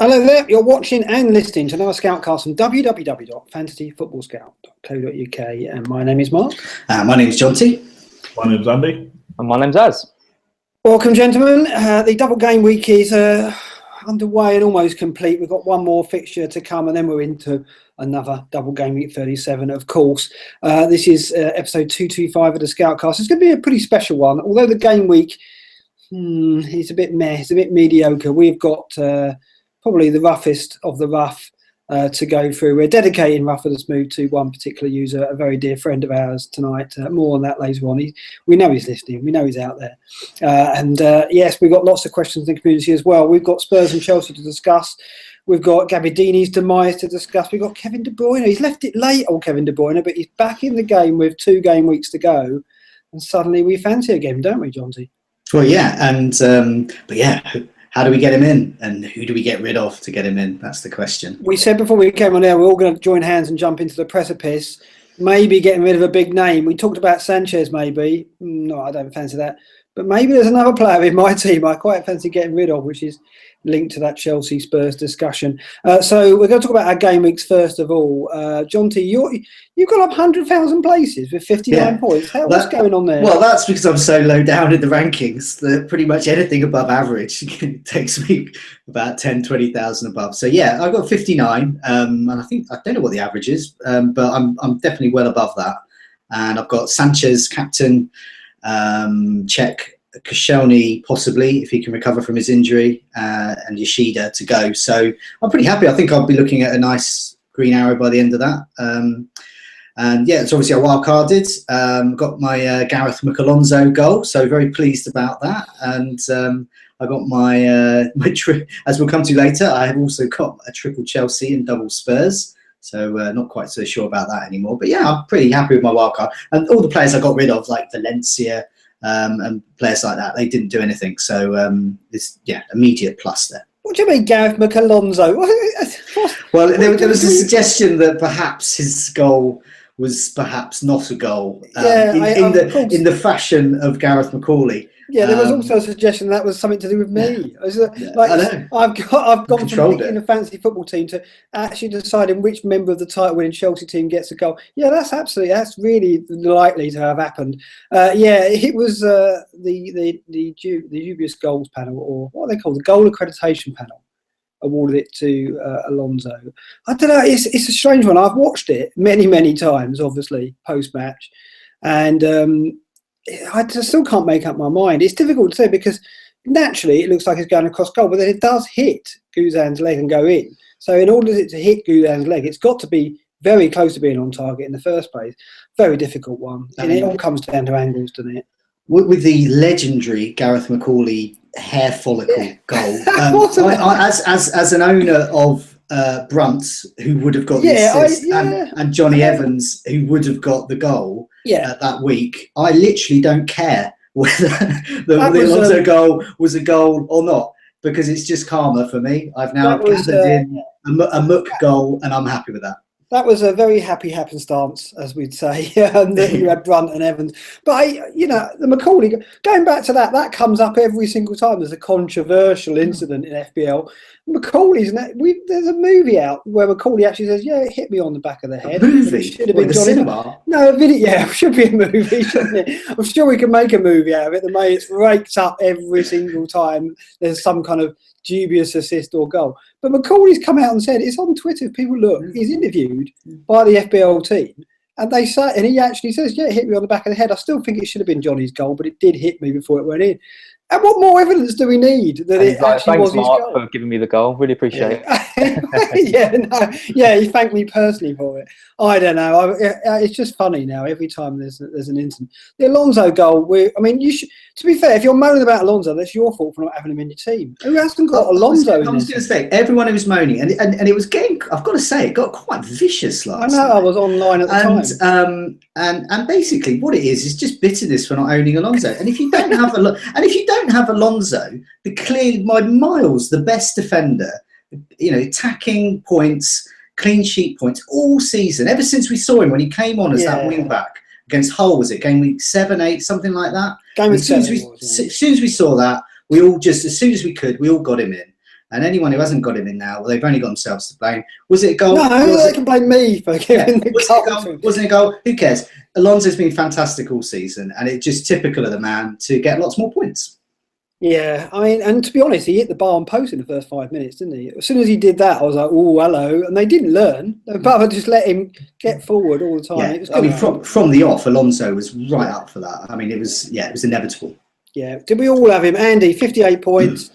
Hello there, you're watching and listening to another Scoutcast from www.fantasyfootballscout.co.uk, and my name is Mark. My name is John T. My name's Andy. And my name's Az. Welcome, gentlemen. The double game week is underway and almost complete. We've got one more fixture to come, and then we're into another double game week 37, of course. This is episode 225 of the Scoutcast. It's going to be a pretty special one, although the game week is a bit meh, it's a bit mediocre. We've got probably the roughest of the rough to go through. We're dedicating Rough of the Smooth to one particular user, a very dear friend of ours tonight. More on that later on. We know he's listening. We know he's out there. Yes, we've got lots of questions in the community as well. We've got Spurs and Chelsea to discuss. We've got Gabbiadini's demise to discuss. We've got Kevin De Bruyne. He's left it late, old Kevin De Bruyne, but he's back in the game with 2 game weeks to go. And suddenly we fancy a game, don't we, Jonty? Well, yeah. But yeah, how do we get him in? And who do we get rid of to get him in? That's the question. We said before we came on air, we're all going to join hands and jump into the precipice. Maybe getting rid of a big name. We talked about Sanchez, maybe. No, I don't fancy that. But maybe there's another player in my team I quite fancy getting rid of, which is linked to that Chelsea Spurs discussion. So we're going to talk about our game weeks first of all. John T, you've got up 100,000 places with 59 points. What's going on there? Well, that's because I'm so low down in the rankings that pretty much anything above average takes me about 10, 20,000 above. So yeah, I've got 59, and I don't know what the average is, but I'm definitely well above that. And I've got Sanchez, captain, Czech, Koscielny possibly if he can recover from his injury, and Yoshida to go. So I'm pretty happy. I think I'll be looking at a nice green arrow by the end of that. And yeah, it's obviously a wild carded. Got my Gareth McAlonso goal, so very pleased about that. And I got my as we'll come to later, I have also got a triple Chelsea and double Spurs. So not quite so sure about that anymore. But yeah, I'm pretty happy with my wild card. And all the players I got rid of, like Valencia, and players like that, they didn't do anything. So it's immediate plus there. What do you mean, Gareth McAlonso? Well, there was a suggestion that perhaps his goal was perhaps not a goal in the fashion of Gareth McCauley. Yeah, there was also a suggestion that was something to do with me. I've gone from picking a fantasy football team to actually deciding which member of the title-winning Chelsea team gets a goal. Yeah, that's really likely to have happened. It was the dubious goals panel, or what are they called, the goal accreditation panel, awarded it to Alonso. I don't know. It's a strange one. I've watched it many times, obviously post-match, and I just still can't make up my mind. It's difficult to say because naturally it looks like it's going across goal, but then it does hit Guzan's leg and go in. So in order for it to hit Guzan's leg, it's got to be very close to being on target in the first place. Very difficult one. And it all comes down to angles, doesn't it? With the legendary Gareth McCauley hair follicle goal, as an owner of Brunt, who would have got the assist, and Johnny Evans, who would have got the goal that week, I literally don't care whether the Alonso goal was a goal or not, because it's just karma for me. I've now gathered in a muck goal, and I'm happy with that. That was a very happy happenstance, as we'd say, that you had Brunt and Evans. But, the McCauley, going back to that comes up every single time there's a controversial incident in FPL. McCauley's, there's a movie out where McCauley actually says, yeah, it hit me on the back of the head. A movie? Should have been the cinema? No, a video, it should be a movie, shouldn't it? I'm sure we can make a movie out of it. The way it's raked up every single time there's some kind of dubious assist or goal. But McCauley's come out and said, it's on Twitter, if people look, he's interviewed by the FBL team, and they say, and he actually says, yeah, it hit me on the back of the head. I still think it should have been Johnny's goal, but it did hit me before it went in. And what more evidence do we need that it actually was his goal? Thanks, Mark, for giving me the goal. Really appreciate it. He thanked me personally for it. I don't know. It's just funny now. Every time there's an incident, the Alonso goal. You should. To be fair, if you're moaning about Alonso, that's your fault for not having him in your team. Who hasn't got Alonso? I was going to say, everyone who was moaning, and it was getting. I've got to say, it got quite vicious last night. I was online at the time. And basically, what it is just bitterness for not owning Alonso. And if you don't have Alonso, clearly by miles the best defender, attacking points, clean sheet points all season, ever since we saw him when he came on as that wing back against Hull, was it game week 7, 8, something like that? As soon as we saw that, we all just, as soon as we could, we all got him in. And anyone who hasn't got him in now, well, they've only got themselves to blame. Was it a goal? No, they can blame me for giving the was goal. it a goal? Wasn't it a goal? Who cares? Alonso's been fantastic all season, and it's just typical of the man to get lots more points. Yeah, I mean, and to be honest, he hit the bar and post in the first 5 minutes, didn't he? As soon as he did that, I was like, oh, hello. And they didn't learn. But just let him get forward all the time. Yeah, It was I mean, from the off, Alonso was right up for that. I mean, it was inevitable. Yeah, did we all have him? Andy, 58 points.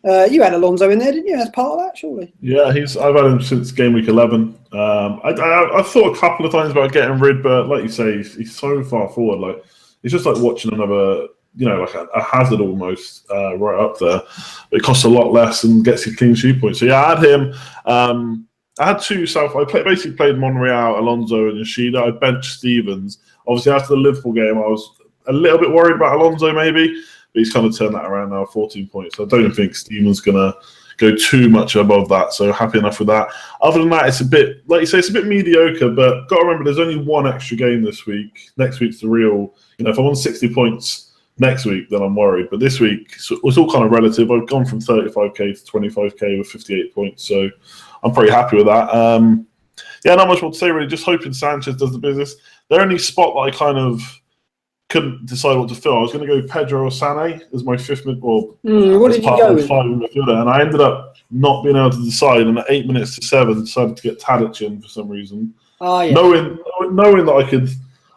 You had Alonso in there, didn't you? As part of that, surely. Yeah, I've had him since game week 11. I thought a couple of times about getting rid, but like you say, he's so far forward. Like it's just like watching another, like a hazard almost right up there. It costs a lot less and gets you clean sheet points. So yeah, I had him. I had two basically played Monreal, Alonso, and Yoshida. I benched Stevens. Obviously, after the Liverpool game, I was a little bit worried about Alonso maybe. But he's kind of turned that around now, 14 points. I don't think Steven's going to go too much above that, so happy enough with that. Other than that, it's a bit, like you say, it's a bit mediocre, but got to remember there's only one extra game this week. Next week's the real, if I'm on 60 points next week, then I'm worried. But this week, it's all kind of relative. I've gone from 35k to 25k with 58 points, so I'm pretty happy with that. Not much more to say really, just hoping Sanchez does the business. The only spot that I kind of couldn't decide what to fill. I was going to go Pedro or Sané as my fifth mid, what did you go with? Five midfielder, and I ended up not being able to decide. And at 8 minutes to 7, decided to get Tadic in for some reason. Oh, yeah. Knowing that I could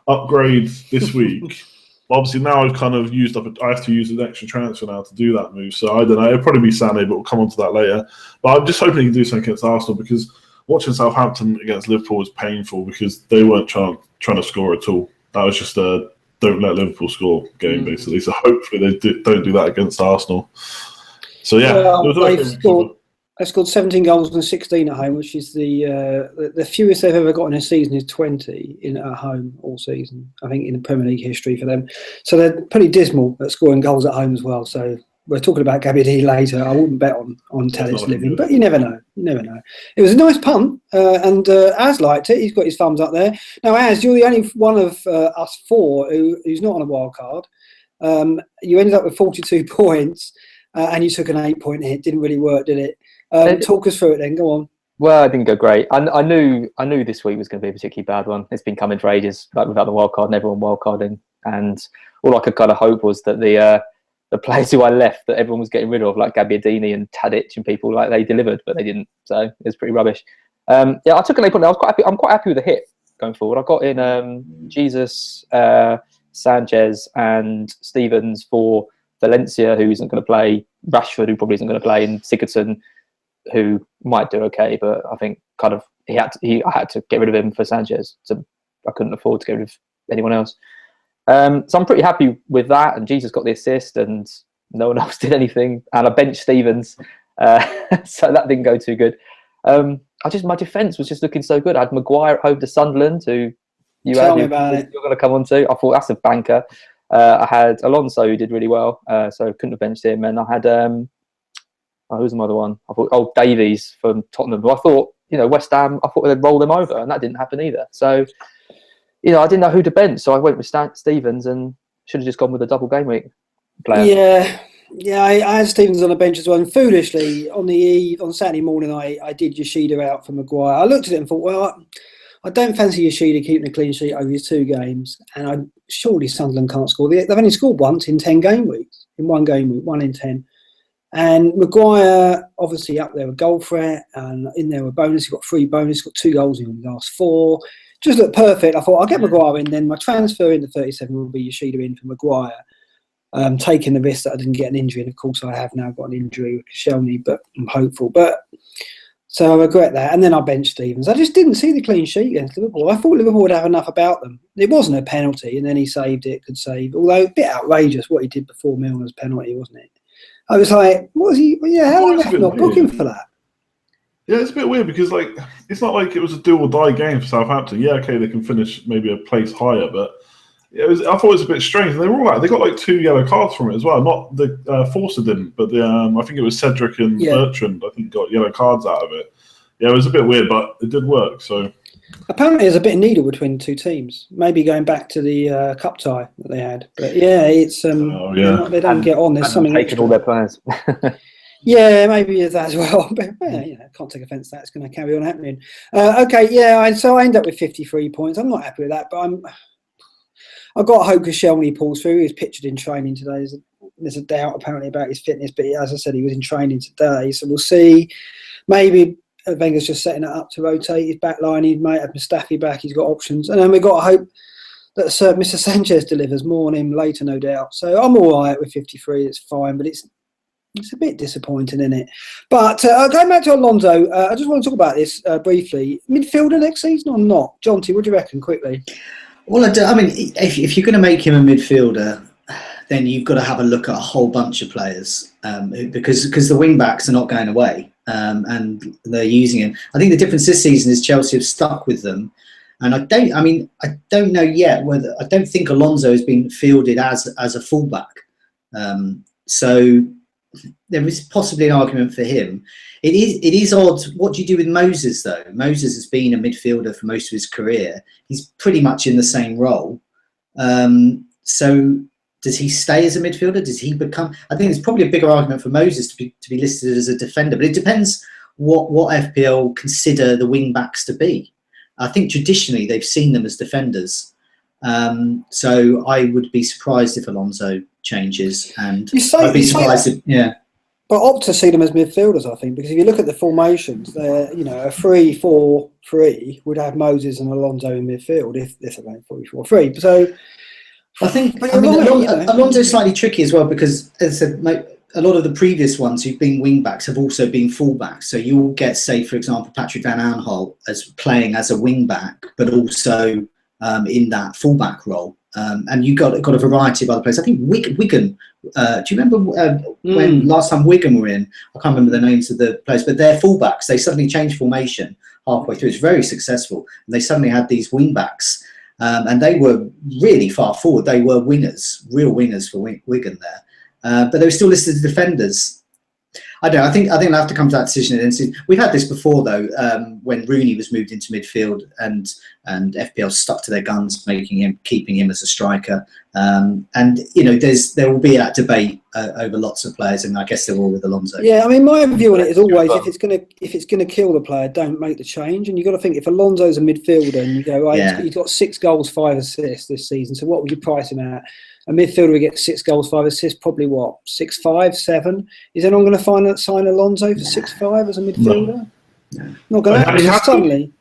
upgrade this week. Obviously, now I've kind of used up. I have to use an extra transfer now to do that move. So I don't know. It'll probably be Sané, but we'll come on to that later. But I'm just hoping he can do something against Arsenal because watching Southampton against Liverpool was painful because they weren't trying to score at all. That was just a don't let Liverpool score game, basically. So hopefully they don't do that against Arsenal. So yeah, they've scored 17 goals and 16 at home, which is the fewest they've ever got in a season is 20 at home all season. I think in the Premier League history for them. So they're pretty dismal at scoring goals at home as well. So we're talking about Gabbiadini later. I wouldn't bet on Tadic's living, but you never know. It was a nice punt, and Az liked it. He's got his thumbs up there. Now, Az, you're the only one of us four who's not on a wild card. You ended up with 42 points, and you took an 8-point hit. Didn't really work, did it? Talk us through it then. Go on. Well, it didn't go great. I knew this week was going to be a particularly bad one. It's been coming for ages, like without the wild card and everyone wild carding. And all I could kind of hope was that the players who I left that everyone was getting rid of, like Gabbiadini and Tadic and people, like they delivered, but they didn't. So it was pretty rubbish. I took an 8-point. I was quite happy. I'm quite happy with the hit going forward. I got in Jesus, Sanchez, and Stevens for Valencia, who isn't going to play. Rashford, who probably isn't going to play, and Sigurdsson, who might do okay, but I think kind of I had to get rid of him for Sanchez. So I couldn't afford to get rid of anyone else. So I'm pretty happy with that, and Jesus got the assist, and no one else did anything. And I benched Stevens, so that didn't go too good. My defence was just looking so good. I had Maguire at home to Sunderland, who you're going to come on to. I thought that's a banker. I had Alonso, who did really well, so couldn't have benched him. And I had who's the other one? I thought Davies from Tottenham. Who I thought West Ham. I thought they'd roll them over, and that didn't happen either. So. I didn't know who to bench, so I went with Stevens and should have just gone with a double game week player. Yeah, I had Stevens on the bench as well. And foolishly, on Saturday morning, I did Yoshida out for Maguire. I looked at it and thought, well, I don't fancy Yoshida keeping a clean sheet over his 2 games, and surely Sunderland can't score. They've only scored once in 10 game weeks, in 1 game week, 1 in 10. And Maguire, obviously up there with goal threat, and in there with bonus. He's got 3 bonus, got 2 goals in the last 4. Just looked perfect. I thought I'll get Maguire in, then my transfer into 37 will be Yoshida in for Maguire. Taking the risk that I didn't get an injury, and of course I have now got an injury with Koscielny, but I'm hopeful. So I regret that. And then I benched Stevens. I just didn't see the clean sheet against Liverpool. I thought Liverpool would have enough about them. It wasn't a penalty, and then he saved it, could save. Although a bit outrageous what he did before Milner's penalty, wasn't it? I was like, what was he? Yeah, how did they not book him for that? Yeah, it's a bit weird because it's not like it was a do or die game for Southampton. Yeah, okay, they can finish maybe a place higher, but I thought it was a bit strange. And they were all they got 2 yellow cards from it as well. Not the Forster didn't, but I think it was Cedric and Bertrand. I think got yellow cards out of it. Yeah, it was a bit weird, but it did work. So apparently, there's a bit of needle between the 2 teams. Maybe going back to the cup tie that they had. But yeah, it's they don't get on. There's something taking all their players. Yeah, maybe that as well. But I can't take offence to that. It's going to carry on happening. Okay, yeah. So I end up with 53 points. I'm not happy with that, but I've got hope Koscielny pulls through. He was pictured in training today. There's a doubt apparently about his fitness, but as I said, he was in training today. So we'll see. Maybe Wenger's just setting it up to rotate his back line. He might have Mustafi back. He's got options. And then we've got hope that Mr. Sanchez delivers more on him later, no doubt. So I'm all right with 53. It's fine, but it's a bit disappointing, isn't it? But going back to Alonso, I just want to talk about this briefly. Midfielder next season or not? Jonty, what do you reckon, quickly? Well, I mean, if you're going to make him a midfielder, then you've got to have a look at a whole bunch of players because the wing backs are not going away and they're using him. I think the difference this season is Chelsea have stuck with them, and I don't know yet whether I don't think Alonso has been fielded as a fullback. So there is possibly an argument for him. It is odd. What do you do with Moses though? Moses has been a midfielder for most of his career. He's pretty much in the same role. So does he stay as a midfielder? Does he become? I think it's probably a bigger argument for Moses to be listed as a defender. But it depends what FPL consider the wing backs to be. I think traditionally they've seen them as defenders. So I would be surprised if Alonso changes, and I'd be surprised if, But opt to see them as midfielders, I think, because if you look at the formations, they're a 3-4-3 would have Moses and Alonso in midfield if they're going 3-4-3. So I think Alonso's slightly tricky as well because, as I said, a lot of the previous ones who've been wing backs have also been full backs. So you'll get, say, for example, Patrick Van Aanholt as playing as a wing back, but also in that full back role. And you got a variety of other players. I think Wigan. Do you remember when last time Wigan were in? I can't remember the names of the players, but their fullbacks, they suddenly changed formation halfway through. It's very successful, and they suddenly had these wing backs, and they were really far forward. They were wingers, real wingers for Wigan there, but they were still listed as defenders. I don't know. I think I'll have to come to that decision. And we've had this before, though, when Rooney was moved into midfield and FPL stuck to their guns, keeping him as a striker. And there will be that debate over lots of players, and I guess there will with Alonso. Yeah, I mean, my view on it is always if it's gonna kill the player, don't make the change. And you've got to think if Alonso's a midfielder and you go, right, he's got 6 goals, 5 assists this season. So what would you price him at? A midfielder who gets 6 goals, 5 assists, probably what, 6'5", 7? Is anyone going to sign Alonso for 6'5" as a midfielder? No. Not going to happen. Suddenly,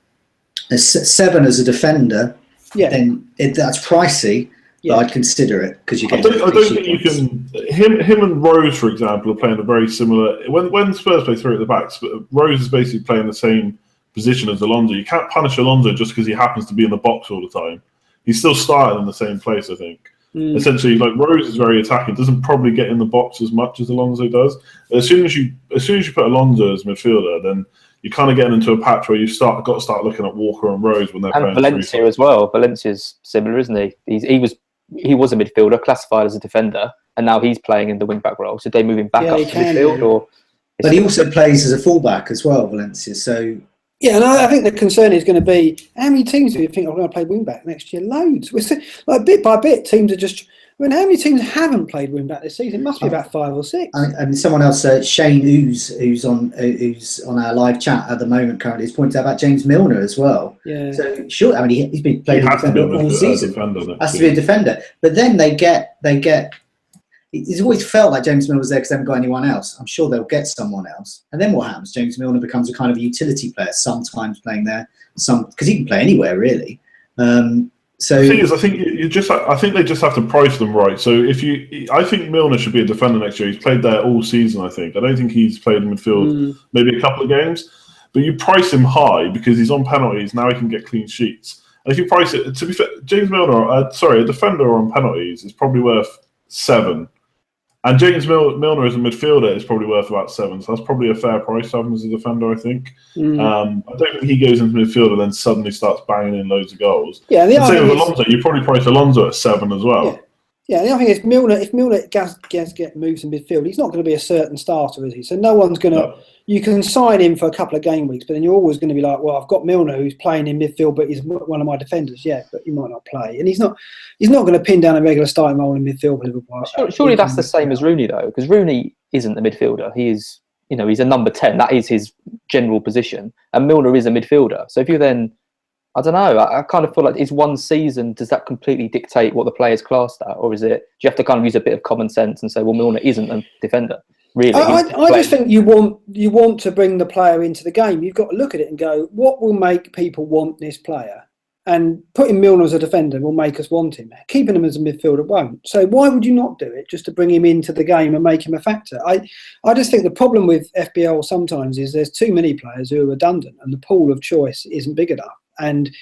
7 as a defender. Yeah, then that's pricey. But I'd consider it because you get. I don't think you can. Him and Rose, for example, are playing a very similar. When Spurs play 3 at the backs, but Rose is basically playing the same position as Alonso. You can't punish Alonso just because he happens to be in the box all the time. He's still starting in the same place, I think. Essentially, like Rose is very attacking, doesn't probably get in the box as much as Alonso does. As soon as you put Alonso as midfielder, then you're kind of getting into a patch where got to start looking at Walker and Rose when they're playing. Valencia as well. Valencia's similar, isn't he? He was a midfielder, classified as a defender, and now he's playing in the wing back role. So they move him back up to midfield, but he also plays as a fullback as well, Valencia. So. Yeah, and I think the concern is going to be how many teams do you think are going to play wing back next year? Loads. We're still, bit by bit, teams are just. I mean, how many teams haven't played wing back this season? It must be about 5 or 6. And someone else, Shane who's on our live chat at the moment currently, has pointed out about James Milner as well. Yeah. So sure, I mean he's been playing all season. Has to be a defender, but then they get. It's always felt like James Milner was there because they haven't got anyone else. I'm sure they'll get someone else. And then what happens? James Milner becomes a kind of utility player, sometimes playing there, because he can play anywhere really. So the thing is, I think they just have to price them right. So I think Milner should be a defender next year. He's played there all season. I don't think he's played in midfield maybe a couple of games, but you price him high because he's on penalties. Now he can get clean sheets. And if you price it, to be fair, James Milner, a defender on penalties is probably worth 7. And James Milner as a midfielder is probably worth about 7, so that's probably a fair price to have him as a defender, I think. I don't think he goes into midfield and then suddenly starts banging in loads of goals. Yeah, the same with Alonso. You probably price Alonso at 7 as well. Yeah, the other thing is if Milner get moves in midfield, he's not going to be a certain starter, is he? So no one's going to. No. You can sign him for a couple of game weeks, but then you're always going to be like, well, I've got Milner who's playing in midfield, but he's one of my defenders. Yeah, but he might not play, and he's not going to pin down a regular starting role in midfield for Liverpool. Surely that's the same as Rooney though, because Rooney isn't the midfielder. He is he's a number 10. That is his general position, and Milner is a midfielder. So if you then, I don't know, I kind of feel like is one season, does that completely dictate what the player's classed at, or is it? Do you have to kind of use a bit of common sense and say, well, Milner isn't a defender? Really, I just think you want to bring the player into the game. You've got to look at it and go, what will make people want this player? And putting Milner as a defender will make us want him. Keeping him as a midfielder won't. So why would you not do it just to bring him into the game and make him a factor? I just think the problem with FPL sometimes is there's too many players who are redundant and the pool of choice isn't big enough. And,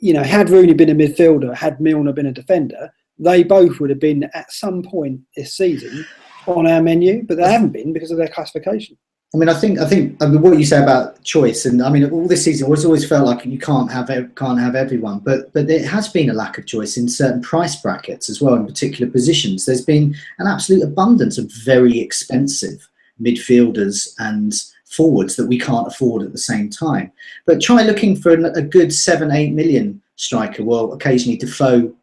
had Rooney been a midfielder, had Milner been a defender, they both would have been at some point this season on our menu, but they haven't been because of their classification. I mean, I think what you say about choice, and I mean, all this season, it's always felt like you can't have everyone, but there has been a lack of choice in certain price brackets as well, in particular positions. There's been an absolute abundance of very expensive midfielders and forwards that we can't afford at the same time. But try looking for a good 7-8 million striker. Well, occasionally Defoe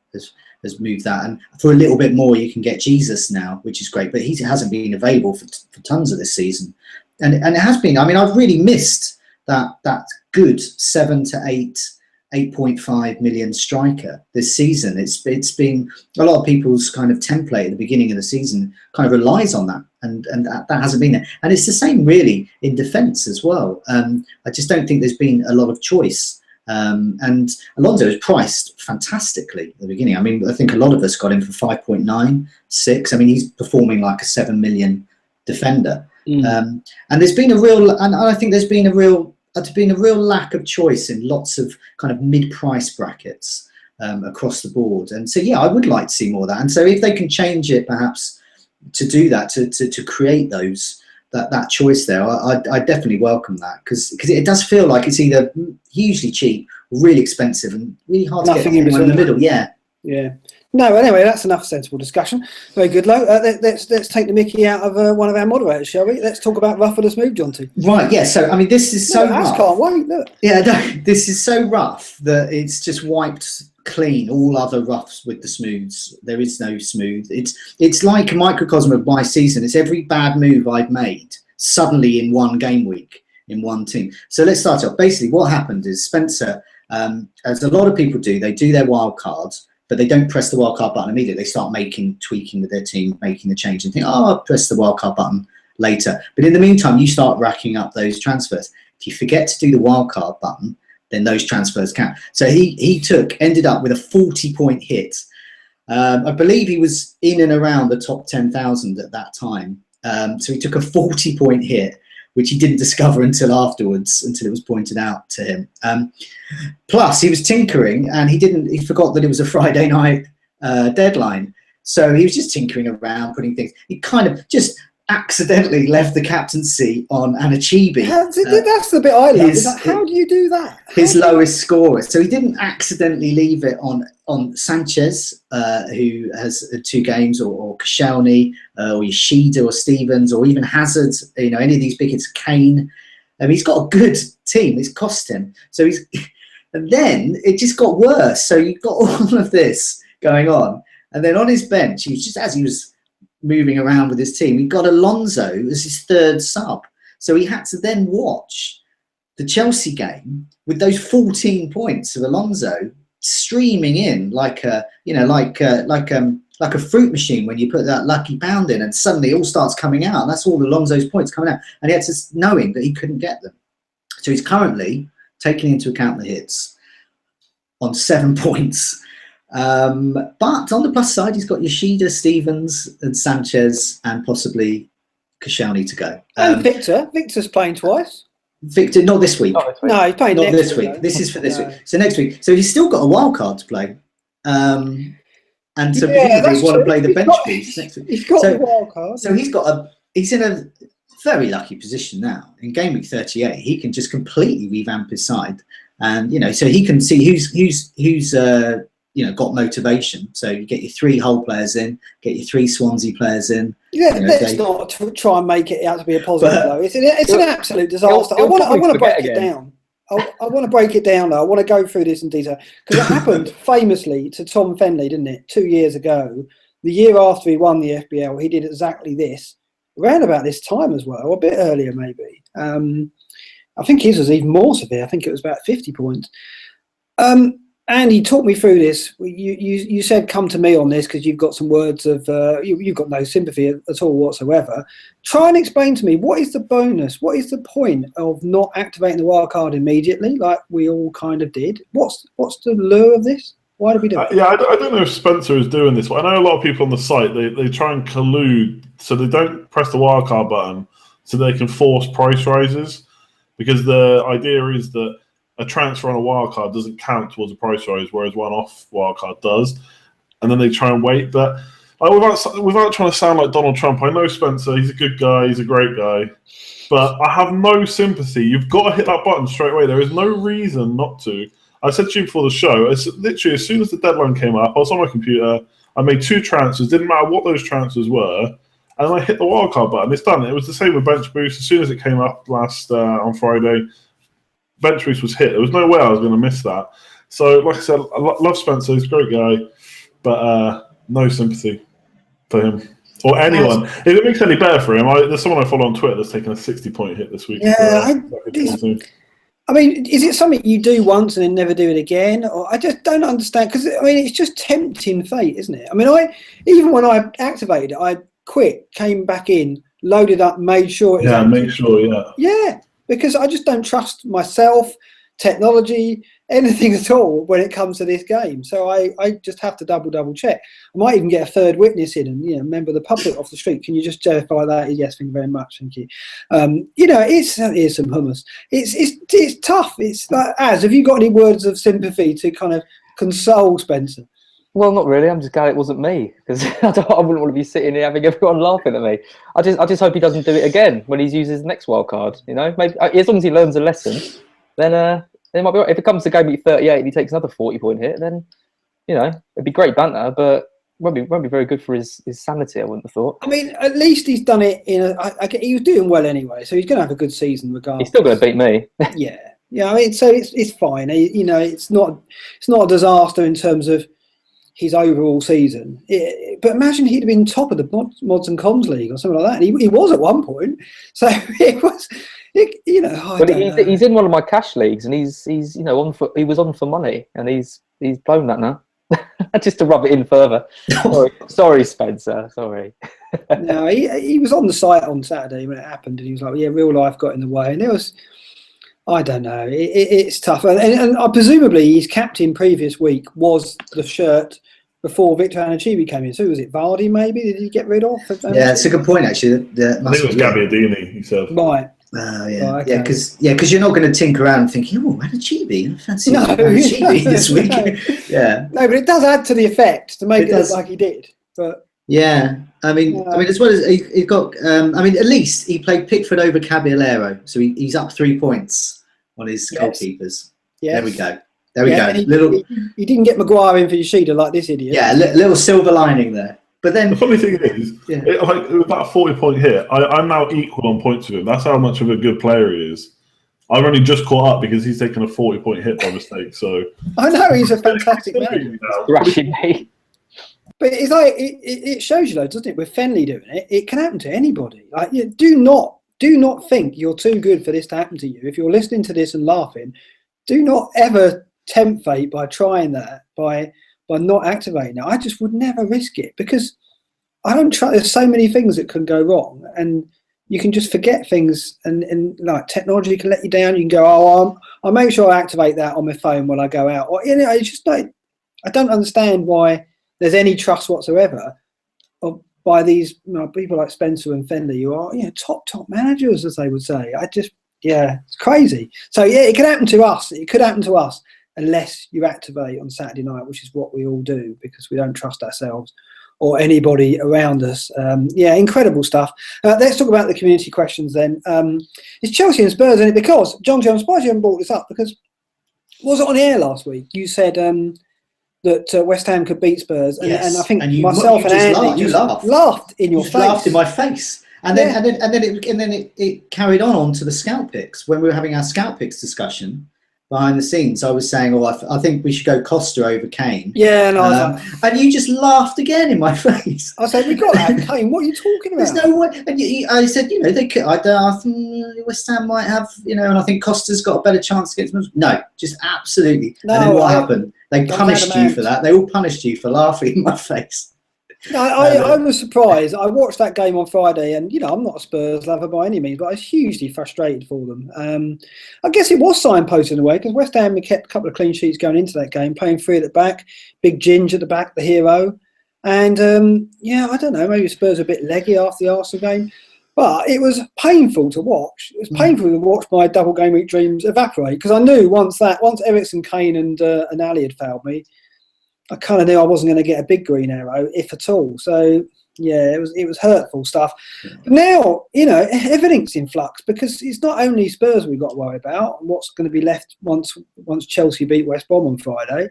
has moved that, and for a little bit more you can get Jesus now, which is great, but he hasn't been available for tons of this season, and it has been, I mean, I've really missed that good 7 to 8.5 million striker this season. It's been a lot of people's kind of template at the beginning of the season kind of relies on that, and that hasn't been there, and it's the same really in defence as well. I just don't think there's been a lot of choice. And Alonso is priced fantastically at the beginning. I mean, I think a lot of us got him for 5.96. I mean, he's performing like a 7 million defender. And there's been I think there's been a real lack of choice in lots of kind of mid-price brackets across the board. And so, yeah, I would like to see more of that. And so if they can change it perhaps to do that, to create that choice there, I definitely welcome that, because it does feel like it's either hugely cheap or really expensive and really hard to get in the middle. Yeah. No, anyway, that's enough sensible discussion. Very good, Lo. Let's take the mickey out of one of our moderators, shall we? Let's talk about rough or the smooth, Jonty. Right, yeah. So, I mean, this is so rough. Can't wait, look. Yeah, no, this is so rough that it's just wiped clean all other roughs with the smooths. There is no smooth. It's like a microcosm of my season. It's every bad move I've made suddenly in one game week in one team. So let's start off. Basically, what happened is Spencer, as a lot of people do, they do their wild cards, but they don't press the wildcard button immediately. They start tweaking with their team, making the change, and think, I'll press the wildcard button later. But in the meantime, you start racking up those transfers. If you forget to do the wildcard button, then those transfers count. So he ended up with a 40-point hit. I believe he was in and around the top 10,000 at that time. So he took a 40-point hit, which he didn't discover until afterwards, until it was pointed out to him. Plus, he was tinkering, and he forgot that it was a Friday night deadline. So he was just tinkering around, putting things. He kind of just accidentally left the captaincy on Anachibi. That's the bit I love. How do you do that? His lowest scorer. So he didn't accidentally leave it on Sanchez, who has 2 games, or Koscielny, or Yoshida, or Stevens, or even Hazard. Any of these big hits. Kane. He's got a good team. It's cost him. So and then it just got worse. So you've got all of this going on, and then on his bench, as he was moving around with his team, he got Alonso as his 3rd sub. So he had to then watch the Chelsea game with those 14 points of Alonso streaming in like a fruit machine when you put that lucky pound in, and suddenly it all starts coming out, and that's all Alonso's points coming out, and he had to, knowing that he couldn't get them. So he's currently taking into account the hits on 7 points. But on the plus side, he's got Yoshida, Stevens, and Sanchez, and possibly Koscielny to go. And Victor's playing twice. Victor, not this week. No, he's playing not next this week. Though. This is for this week. So next week. So he's still got a wild card to play. And so presumably want to play the bench piece next week. He's got the wild card. So he's in a very lucky position now. In game week 38, he can just completely revamp his side, and so he can see who's got motivation. So you get your 3 Hull players in, get your 3 Swansea players in. Yeah, let's not try and make it out to be a positive though. It's an absolute disaster. I want to break it down. I want to break it down though. I want to go through this in detail, because it happened famously to Tom Fenley, didn't it? 2 years ago, the year after he won the FBL, he did exactly this. around about this time as well, or a bit earlier maybe. I think his was even more severe. I think it was about 50 points. And he talked me through this. You said come to me on this because you've got some words of you've got no sympathy at all whatsoever. Try and explain to me, what is the bonus? What is the point of not activating the wild card immediately, like we all kind of did? What's the lure of this? Why do we do it? Yeah, I don't know if Spencer is doing this. I know a lot of people on the site, they try and collude so they don't press the wildcard button so they can force price rises, because the idea is that a transfer on a wildcard doesn't count towards a price rise, whereas one off wildcard does. And then they try and wait. But without trying to sound like Donald Trump, I know Spencer, he's a good guy, he's a great guy. But I have no sympathy. You've got to hit that button straight away. There is no reason not to. I said to you before the show, it's literally as soon as the deadline came up, I was on my computer, I made 2 transfers, didn't matter what those transfers were, and I hit the wildcard button. It's done. It was the same with Bench Boost. As soon as it came up last on Friday, Bench Boost was hit. There was no way I was going to miss that. So, like I said, I love Spencer. He's a great guy, but no sympathy for him or anyone. If it makes it any better for him, there's someone I follow on Twitter that's taken a 60-point hit this week. Yeah, I mean, is it something you do once and then never do it again? Or I just don't understand, because I mean, it's just tempting fate, isn't it? I mean, even when I activated it, I quit, came back in, loaded up, made sure. Yeah, because I just don't trust myself, technology, anything at all when it comes to this game. So I just have to double check. I might even get a third witness in and member of the public off the street. Can you just verify that? Yes, thank you very much. Thank you. It's some hummus. It's tough. It's like, have you got any words of sympathy to kind of console Spencer? Well, not really. I'm just glad it wasn't me, because I wouldn't want to be sitting here having everyone laughing at me. I just hope he doesn't do it again when he uses his next wild card. Maybe as long as he learns a lesson, then it might be right. If it comes to game week 38 and he takes another 40-point hit, then it'd be great banter, but won't be very good for his sanity, I wouldn't have thought. I mean, at least he's done it he was doing well anyway, so he's going to have a good season regardless. He's still going to beat me. Yeah. I mean, so it's fine. It's not a disaster in terms of his overall season. But imagine he'd have been top of the mods and cons league or something like that. And he was at one point, so it was. He's in one of my cash leagues, and he's he was on for money, and he's blown that now. Just to rub it in further. Sorry, Spencer. Sorry. No, he was on the site on Saturday when it happened, and he was like, "Yeah, real life got in the way," and it was. I don't know. It's tough, and presumably his captain previous week was the shirt before Victor Anichebe came in. So was it Vardy? Maybe did he get rid of? Yeah, it's a good point actually. I think it was Gabbiadini. He said. Right. Yeah, okay. because you're not going to tinker around thinking, oh, Anichebe, I fancy Anichebe this week. Yeah, no, but it does add to the effect to make it look like he did. But yeah, I mean, as well as he got, at least he played Pickford over Caballero, so he's up 3 points on his goalkeepers. Yeah, there we go. He didn't get Maguire in for Yoshida like this idiot. Yeah, little silver lining there. But then the funny thing is, with that 40-point hit, I'm now equal on points with him. That's how much of a good player he is. I've only just caught up because he's taken a 40-point hit by mistake. So I know he's a fantastic man. Thrashing me. But it's like it shows you though, doesn't it? With Fenley doing it, it can happen to anybody. Like, do not think you're too good for this to happen to you. If you're listening to this and laughing, do not ever tempt fate by trying that, by not activating it. I just would never risk it, because I don't try. There's so many things that can go wrong, and you can just forget things, and like technology can let you down. You can go, I'll make sure I activate that on my phone when I go out. Or it's just like, I don't understand why there's any trust whatsoever by these people like Spencer and Fenley, who are top managers, as they would say. It's crazy. So it could happen to us. It could happen to us. Unless you activate on Saturday night, which is what we all do, because we don't trust ourselves or anybody around us. Incredible stuff. Let's talk about the community questions then. It's Chelsea and Spurs, isn't it? Because, John, I'm surprised you haven't brought this up, because was it on air last week? You said that West Ham could beat Spurs, and I think myself and Andy laughed in your face. Laughed in my face. And then it carried on to the scout picks when we were having our scout picks discussion. behind the scenes. I was saying, I think we should go Costa over Kane. Yeah, and I was like, and you just laughed again in my face. I said, we got to have Kane. What are you talking about? There's no way. And I said, they could. I think West Ham might have, and I think Costa's got a better chance against them. No, just absolutely. No, and then what happened? They punished you for that. They all punished you for laughing in my face. No, I was surprised. I watched that game on Friday, and I'm not a Spurs lover by any means, but I was hugely frustrated for them. I guess it was signposted in a way, because West Ham kept a couple of clean sheets going into that game, playing 3 at the back, Big Ginge at the back, the hero. And I don't know, maybe Spurs are a bit leggy after the Arsenal game, but it was painful to watch. It was painful to watch my double game week dreams evaporate, because I knew once Eriksen, Kane, and Ali had failed me, I kind of knew I wasn't going to get a big green arrow, if at all. So yeah, it was hurtful stuff. But now everything's in flux, because it's not only Spurs we've got to worry about and what's going to be left once Chelsea beat West Brom on Friday.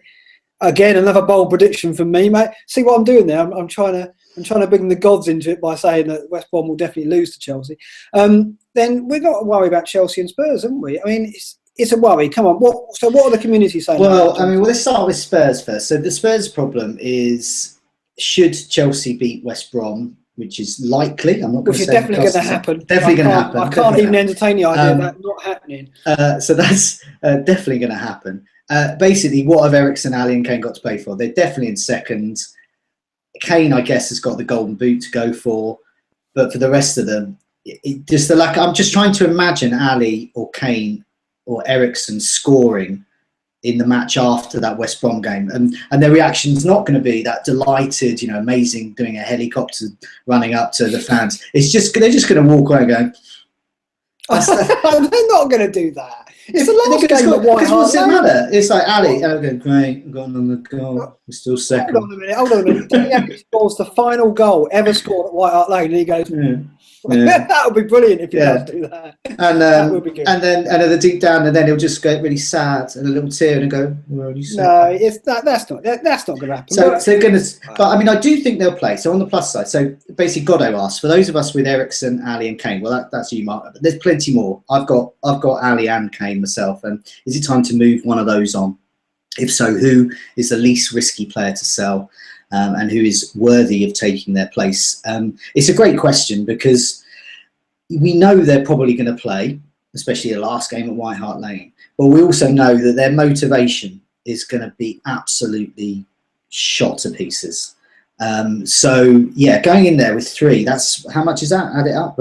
Again, another bold prediction from me, mate. See what I'm doing there? I'm trying to bring the gods into it by saying that West Brom will definitely lose to Chelsea. Then we've got to worry about Chelsea and Spurs, haven't we? I mean, it's a worry. Come on. What are the community saying? Well, let's start with Spurs first. So the Spurs problem is, should Chelsea beat West Brom, which is likely. I'm not going to say. Which is definitely going to happen. Definitely going to happen. I can't even entertain the idea of that not happening. So that's definitely going to happen. Basically, what have Eriksen, Ali, and Kane got to play for? They're definitely in second. Kane, I guess, has got the golden boot to go for, but for the rest of them, just the lack. I'm just trying to imagine Ali or Kane or Eriksen scoring in the match after that West Brom game, and their reaction's not going to be that delighted, amazing, doing a helicopter running up to the fans. They're just going to walk away and go. They're not going to do that. It's the last game at White Hart. What's it matter? It's like Ali. I'm going, great. I'm going on the goal. We're still second. Hold on a minute. He scores the final goal ever scored at White Hart Lane, and he goes. Yeah. That would be brilliant if he does do that. And that would be good. And then deep down, and then he'll just get really sad and a little tear and go, "Where are you?" No, that's not going to happen. So they're going to. But I mean, I do think they'll play. So on the plus side, so basically, Goddo asked for those of us with Eriksen, Ali, and Kane. Well, that's you, Mark. But there's plenty more. I've got Ali and Kane myself. And is it time to move one of those on? If so, who is the least risky player to sell? And who is worthy of taking their place? It's a great question, because we know they're probably going to play, especially the last game at White Hart Lane. But we also know that their motivation is going to be absolutely shot to pieces. So, yeah, going in there with 3, that's how much is that? Add it up.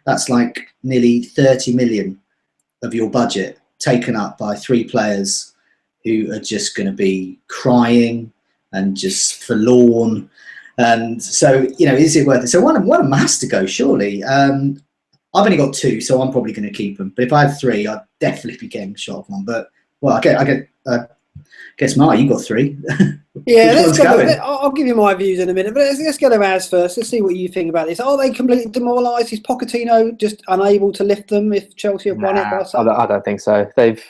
That's like nearly 30 million of your budget taken up by 3 players who are just going to be crying and just forlorn. And so, is it worth it? So one of them has to go, surely. I've only got 2, so I'm probably going to keep them. But if I had 3, I'd definitely be getting shot of one. But, well, I guess, Mark, you got 3. Yeah, I'll give you my views in a minute. But let's go to Raz first. Let's see what you think about this. Are they completely demoralised? Is Pochettino just unable to lift them if Chelsea have won it? I don't think so. It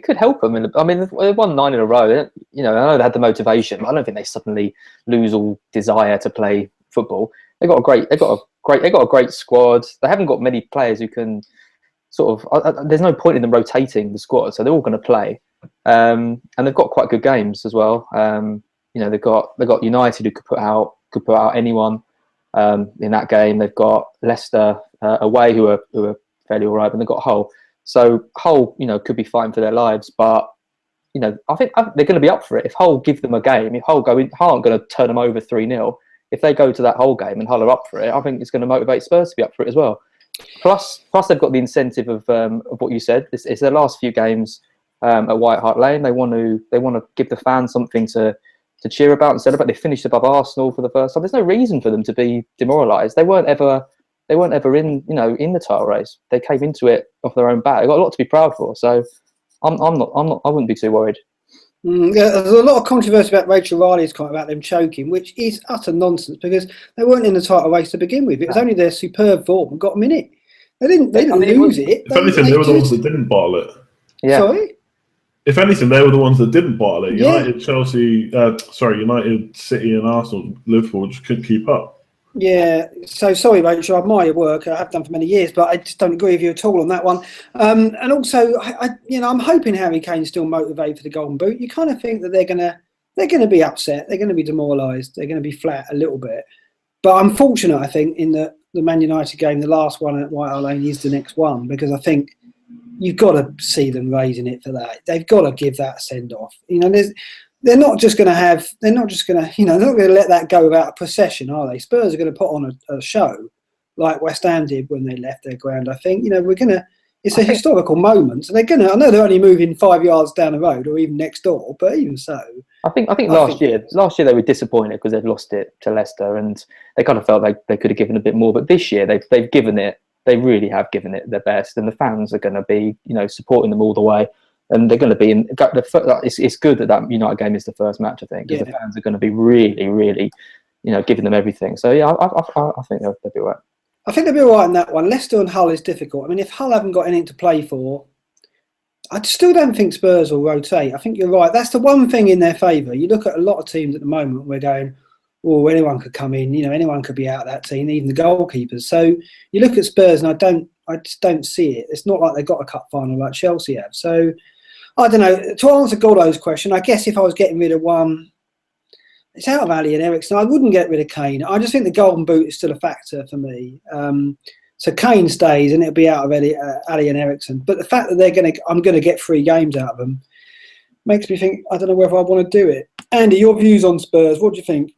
could help them. I mean, they won 9 in a row. I know they had the motivation, but I don't think they suddenly lose all desire to play football. They got a great squad. They haven't got many players who can sort of. There's no point in them rotating the squad, so they're all going to play. And they've got quite good games as well. They've got United who could put out anyone in that game. They've got Leicester away who are fairly all right, and they've got Hull. So Hull, could be fighting for their lives, but I think they're going to be up for it if Hull give them a game. If Hull aren't going to turn them over 3-0. If they go to that whole game and Hull are up for it, I think it's going to motivate Spurs to be up for it as well. Plus they've got the incentive of what you said. It's their last few games at White Hart Lane. They want to give the fans something to cheer about and celebrate. They finished above Arsenal for the first time. There's no reason for them to be demoralised. They weren't ever in the title race. They came into it off their own bat. They've got a lot to be proud for. So I wouldn't be too worried. Yeah, there's a lot of controversy about Rachel Riley's comment about them choking, which is utter nonsense, because they weren't in the title race to begin with. It was only their superb form that got them in it. They didn't lose it. If anything, they were the ones that didn't bottle it. Yeah. Sorry? If anything, they were the ones that didn't bottle it. United, Chelsea, United, City and Arsenal, Liverpool just couldn't keep up. Yeah, so sorry, Rachel. I admire your work. I have done for many years, but I just don't agree with you at all on that one. And also, I'm hoping Harry Kane's still motivated for the Golden Boot. You kind of think that they're gonna be upset. They're going to be demoralised. They're going to be flat a little bit. But I'm fortunate, I think, in the Man United game, the last one at White Hart Lane is the next one, because I think you've got to see them raising it for that. They've got to give that a send off. They're not just going to they're not going to let that go without a procession, are they? Spurs are going to put on a show like West Ham did when they left their ground. I think, it's a historical moment. So I know they're only moving 5 yards down the road or even next door, but even so. I think last year they were disappointed because they'd lost it to Leicester and they kind of felt like they could have given a bit more. But this year they've given it. They really have given it their best, and the fans are going to be, supporting them all the way. And they're going to be in. It's good that United game is the first match, I think, because the fans are going to be really, really, giving them everything. So yeah, I think they'll be all right. I think they'll be all right in that one. Leicester and Hull is difficult. I mean, if Hull haven't got anything to play for, I still don't think Spurs will rotate. I think you're right. That's the one thing in their favour. You look at a lot of teams at the moment, we're going, oh, anyone could come in. Anyone could be out of that team, even the goalkeepers. So you look at Spurs, and I just don't see it. It's not like they've got a cup final like Chelsea have. So I don't know. To answer Gordo's question, I guess if I was getting rid of one, it's out of Ali and Eriksen. I wouldn't get rid of Kane. I just think the Golden Boot is still a factor for me. So Kane stays, and it'll be out of Ali and Eriksen. But the fact that I'm going to get 3 games out of them makes me think, I don't know whether I want to do it. Andy, your views on Spurs? What do you think?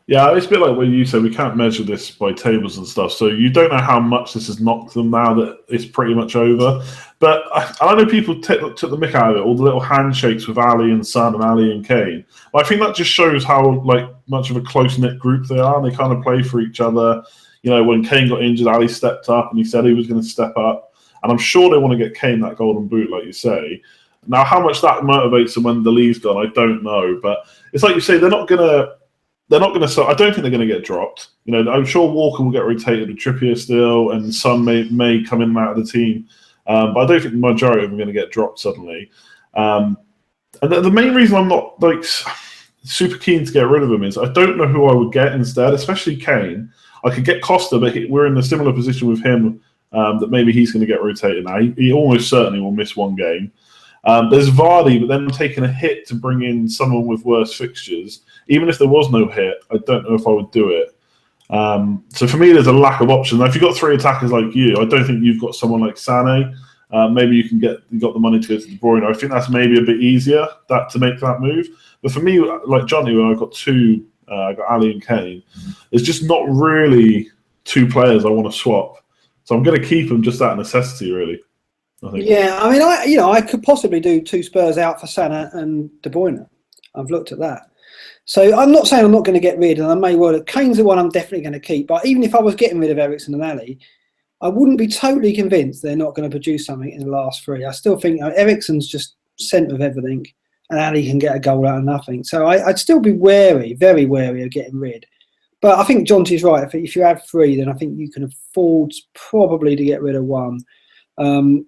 Yeah, it's a bit like what you said. We can't measure this by tables and stuff, so you don't know how much this has knocked them now that it's pretty much over. But I know people took the mick out of it, all the little handshakes with Ali and Son and Ali and Kane. But I think that just shows how much of a close-knit group they are, and they kind of play for each other. When Kane got injured, Ali stepped up, and he said he was going to step up. And I'm sure they want to get Kane that Golden Boot, like you say. Now, how much that motivates them when the league's gone, I don't know. But it's like you say, they're not going to start. I don't think they're going to get dropped. I'm sure Walker will get rotated with Trippier still, and Son may come in and out of the team. But I don't think the majority of them are going to get dropped suddenly. And the main reason I'm not super keen to get rid of him is I don't know who I would get instead, especially Kane. I could get Costa, but we're in a similar position with him that maybe he's going to get rotated now. He almost certainly will miss one game. There's Vardy, but then I'm taking a hit to bring in someone with worse fixtures. Even if there was no hit, I don't know if I would do it. So for me, there's a lack of options. Now, if you've got 3 attackers like you, I don't think you've got someone like Sané. Maybe you got the money to go to De Bruyne. I think that's maybe a bit easier to make that move. But for me, like Johnny, where I've got 2, I got Ali and Kane. There's just not really 2 players I want to swap. So I'm going to keep them just out of necessity, really. I think. Yeah, I mean, I could possibly do 2 Spurs out for Sané and De Bruyne. I've looked at that. So I'm not saying I'm not going to get rid, and I may well. Kane's the one I'm definitely going to keep. But even if I was getting rid of Eriksen and Ali, I wouldn't be totally convinced they're not going to produce something in the last 3. I still think Eriksen's just centre of everything, and Ali can get a goal out of nothing. So I'd still be wary, very wary of getting rid. But I think Jonty's right. If you have 3, then I think you can afford probably to get rid of 1.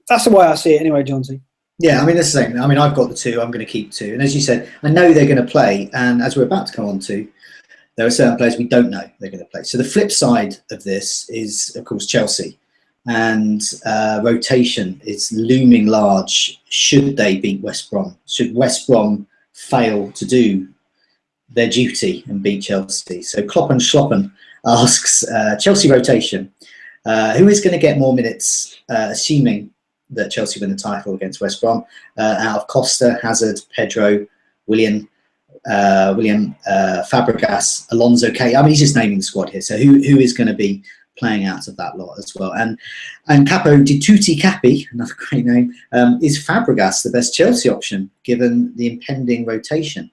That's the way I see it anyway, Jonty. Yeah, I mean, that's the same. I mean, I've got the 2. I'm going to keep 2. And as you said, I know they're going to play. And as we're about to come on to, there are certain players we don't know they're going to play. So the flip side of this is, of course, Chelsea. And rotation is looming large should they beat West Brom. Should West Brom fail to do their duty and beat Chelsea. So Klopp and Schloppen asks Chelsea rotation. Who is going to get more minutes, assuming that Chelsea win the title against West Brom, out of Costa, Hazard, Pedro, William, Fabregas, Alonso, Kane. I mean, he's just naming the squad here. So who is going to be playing out of that lot as well? And Capo di Tutti Capi, another great name, is Fabregas the best Chelsea option given the impending rotation?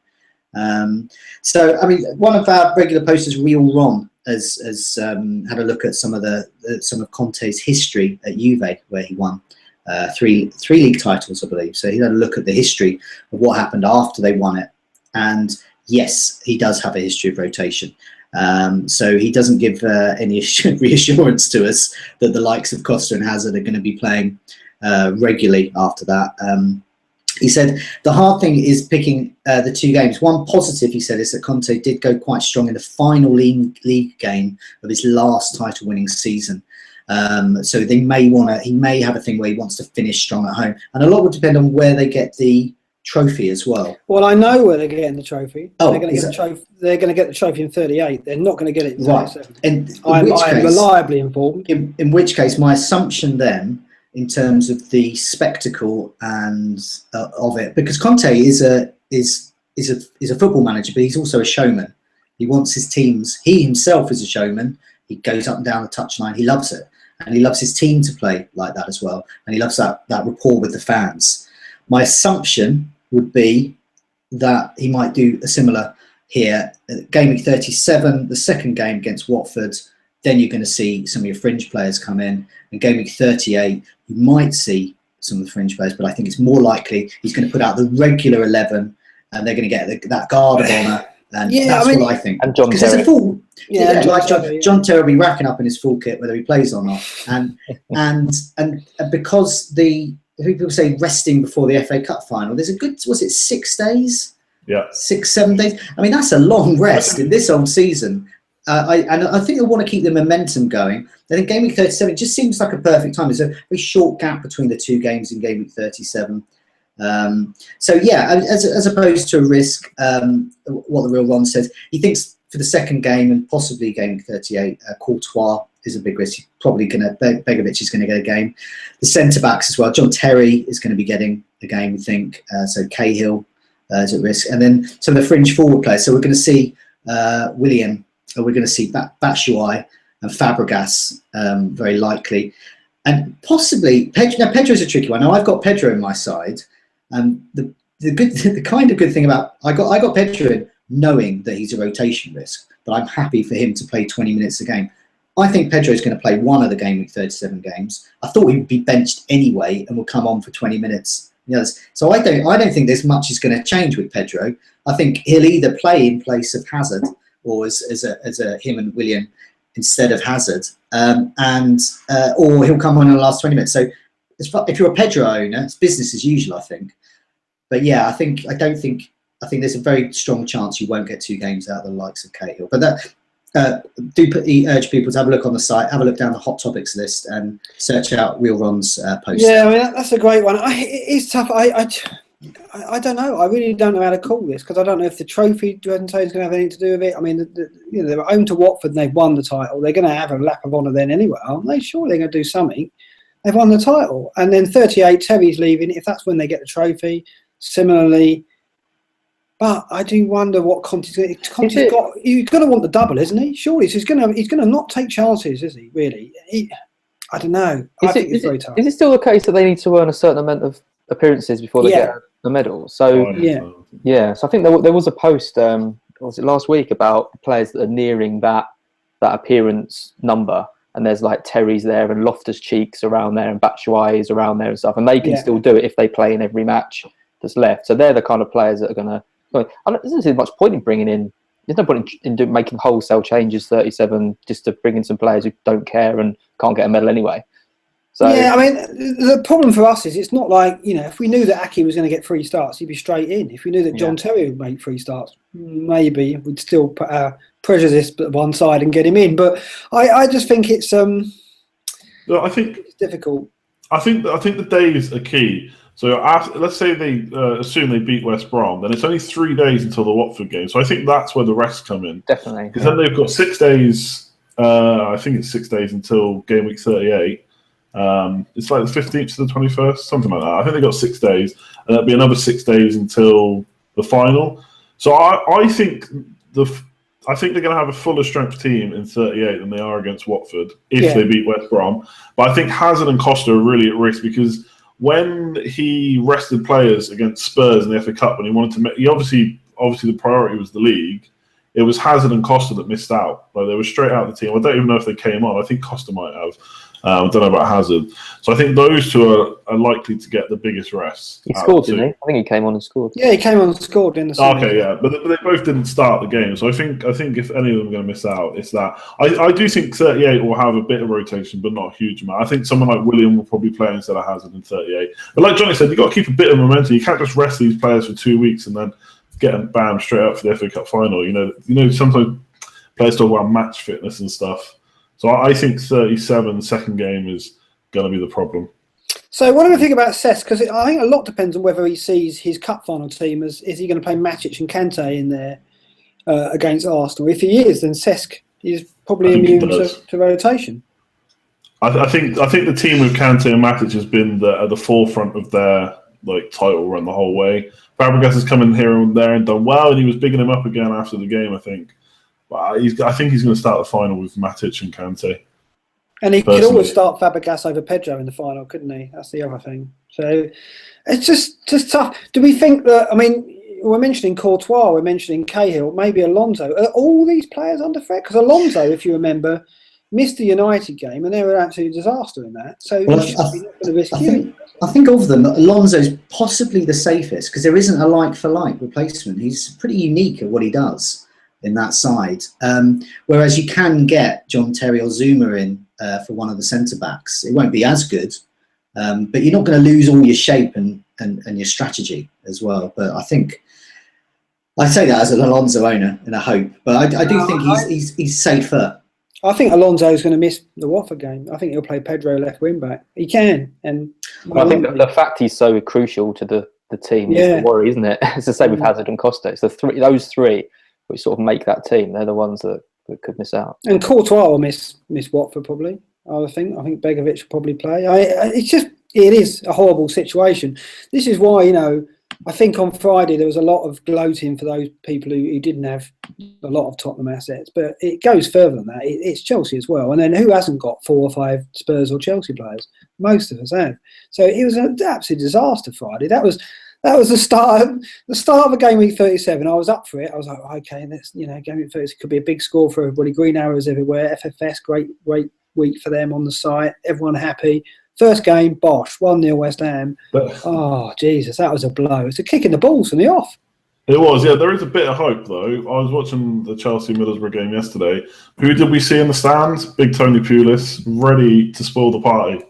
So, I mean, one of our regular posters, Real Ron, has had a look at some of Conte's history at Juve, where he won 3 league titles, I believe. So he had a look at the history of what happened after they won it. And yes, he does have a history of rotation. So he doesn't give any reassurance to us that the likes of Costa and Hazard are going to be playing regularly after that. He said the hard thing is picking the two games. One positive, he said, is that Conte did go quite strong in the final league game of his last title-winning season. So he may have a thing where he wants to finish strong at home, and a lot would depend on where they get the trophy as well. Well, I know where they're getting the trophy. Oh, they're going to get the trophy. They're going to get the trophy in 38. They're not going to get it in 37. Right. And I'm reliably informed. In which case, my assumption then, in terms of the spectacle and of it, because Conte is a football manager, but he's also a showman. He wants his teams. He himself is a showman. He goes up and down the touchline. He loves it, and he loves his team to play like that as well. And he loves that rapport with the fans. My assumption would be that he might do a similar here. Game week 37, the second game against Watford. Then you're going to see some of your fringe players come in. And game week 38, you might see some of the fringe players, but I think it's more likely he's going to put out the regular 11, and they're going to get that guard of honour. And that's what I think. And John Terry. Terry. John Terry will be racking up in his full kit whether he plays or not. And because people say resting before the FA Cup final, there's a good, was it 6 days? Yeah. 6-7 days. I mean, that's a long rest in this old season. I think they want to keep the momentum going. I think game week 37 just seems like a perfect time. There's a very short gap between the two games in game week 37. So yeah, as opposed to a risk, what the real Ron says, he thinks for the second game and possibly game week 38, Courtois is a big risk. He's probably going to, Begovic is going to get a game. The centre backs as well. John Terry is going to be getting a game, we think. So Cahill is at risk, and then some of the fringe forward players. So we're going to see William. We're going to see Batshuayi and Fabregas, very likely, and possibly Pedro. Now Pedro's a tricky one. Now I've got Pedro in my side, and the kind of good thing about I got Pedro in knowing that he's a rotation risk, but I'm happy for him to play 20 minutes a game. I think Pedro is going to play one of the game week 37 games. I thought he would be benched anyway and will come on for 20 minutes. So I don't think there's much is going to change with Pedro. I think he'll either play in place of Hazard or as a him and William instead of Hazard, or he'll come on in the last 20 minutes. So if you're a Pedro owner, it's business as usual, I think. But yeah, I think there's a very strong chance you won't get two games out of the likes of Cahill. But urge people to have a look on the site, have a look down the hot topics list, and search out Real Ron's post. Yeah, I mean that's a great one. It's tough. I don't know. I really don't know how to call this because I don't know if the trophy is going to have anything to do with it. I mean, they were home to Watford and they've won the title. They're going to have a lap of honour then anyway, aren't they? Sure, they're going to do something. They've won the title. And then 38, Terry's leaving, if that's when they get the trophy. Similarly, but I do wonder what Conte's got. He's going to want the double, isn't he? Surely he's going to not take chances, is he? Really? I don't know. I think it's very tough. Is it still the case that they need to earn a certain amount of appearances before they get the medal? So So I think there was a post. Was it last week about players that are nearing that appearance number? And there's like Terry's there and Loftus-Cheek's around there and Batshuayi is around there and stuff, and they can still do it if they play in every match that's left. So they're the kind of players that are going to. There doesn't seem much point in bringing in. There's no point in making wholesale changes 37 just to bring in some players who don't care and can't get a medal anyway. So yeah, I mean the problem for us is it's not like if we knew that Aki was going to get 3 starts, he'd be straight in. If we knew that John Terry would make 3 starts, maybe we'd still put our prejudice at one side and get him in. But I just think it's I think it's difficult. I think the days are key. So let's say they assume they beat West Brom, then it's only 3 days until the Watford game. So I think that's where the rest come in. Definitely. Because then they've got 6 days, I think it's 6 days until game week 38. It's like the 15th to the 21st, something like that. I think they've got 6 days, and that'll be another 6 days until the final. So I think they're going to have a fuller strength team in 38 than they are against Watford if they beat West Brom. But I think Hazard and Costa are really at risk because when he rested players against Spurs in the FA Cup, and he wanted to, he obviously the priority was the league. It was Hazard and Costa that missed out. Like they were straight out of the team. I don't even know if they came on. I think Costa might have. I don't know about Hazard. So I think those two are likely to get the biggest rest. He scored, didn't he? I think he came on and scored. Yeah, he came on and scored in the semi. Okay, yeah, but they both didn't start the game. So I think if any of them are going to miss out, it's that. I do think 38 will have a bit of rotation, but not a huge amount. I think someone like William will probably play instead of Hazard in 38. But like Johnny said, you've got to keep a bit of momentum. You can't just rest these players for 2 weeks and then get them bam straight up for the FA Cup final. You know, sometimes players talk about match fitness and stuff. So I think 37 second game is going to be the problem. So what do we think about Cesc? Because I think a lot depends on whether he sees his cup final team as is he going to play Matic and Kante in there against Arsenal. If he is, then Cesc is probably immune to rotation. I think the team with Kante and Matic has been at the forefront of their title run the whole way. Fabregas has come in here and there and done well, and he was bigging him up again after the game, I think. But I think he's going to start the final with Matic and Kante. And he could always start Fabregas over Pedro in the final, couldn't he? That's the other thing. So it's just tough. Do we think that, I mean, we're mentioning Courtois, we're mentioning Cahill, maybe Alonso. Are all these players under threat? Because Alonso, if you remember, missed the United game and they were an absolute disaster in that. So well, he's not going to risk it. I think of them, Alonso's possibly the safest because there isn't a like-for-like replacement. He's pretty unique at what he does in that side. Whereas you can get John Terry or Zuma in for one of the centre-backs. It won't be as good, but you're not going to lose all your shape and your strategy as well. But I think I say that as an Alonso owner and a hope. But I do think he's safer. I think Alonso's going to miss the Watford game. I think he'll play Pedro left wing back. He can, and I think the fact he's so crucial to the team is the worry, isn't it? It's the same with Hazard and Costa. It's those three which sort of make that team. They're the ones that could miss out. And Courtois will miss Watford probably. I think Begovic will probably play. It is a horrible situation. This is why, I think on Friday there was a lot of gloating for those people who didn't have a lot of Tottenham assets, but it goes further than that. It's Chelsea as well. And then who hasn't got 4 or 5 Spurs or Chelsea players? Most of us have. So it was an absolute disaster Friday. That was the start of a game week 37. I was up for it. I was like, okay, let's game week 30 could be a big score for everybody. Green arrows everywhere. FFS, great week for them on the site. Everyone happy. First game, bosh, 1-0 West Ham. Oh, Jesus, that was a blow. It's a kick in the balls from the off. It was, yeah. There is a bit of hope, though. I was watching the Chelsea-Middlesbrough game yesterday. Who did we see in the stands? Big Tony Pulis, ready to spoil the party.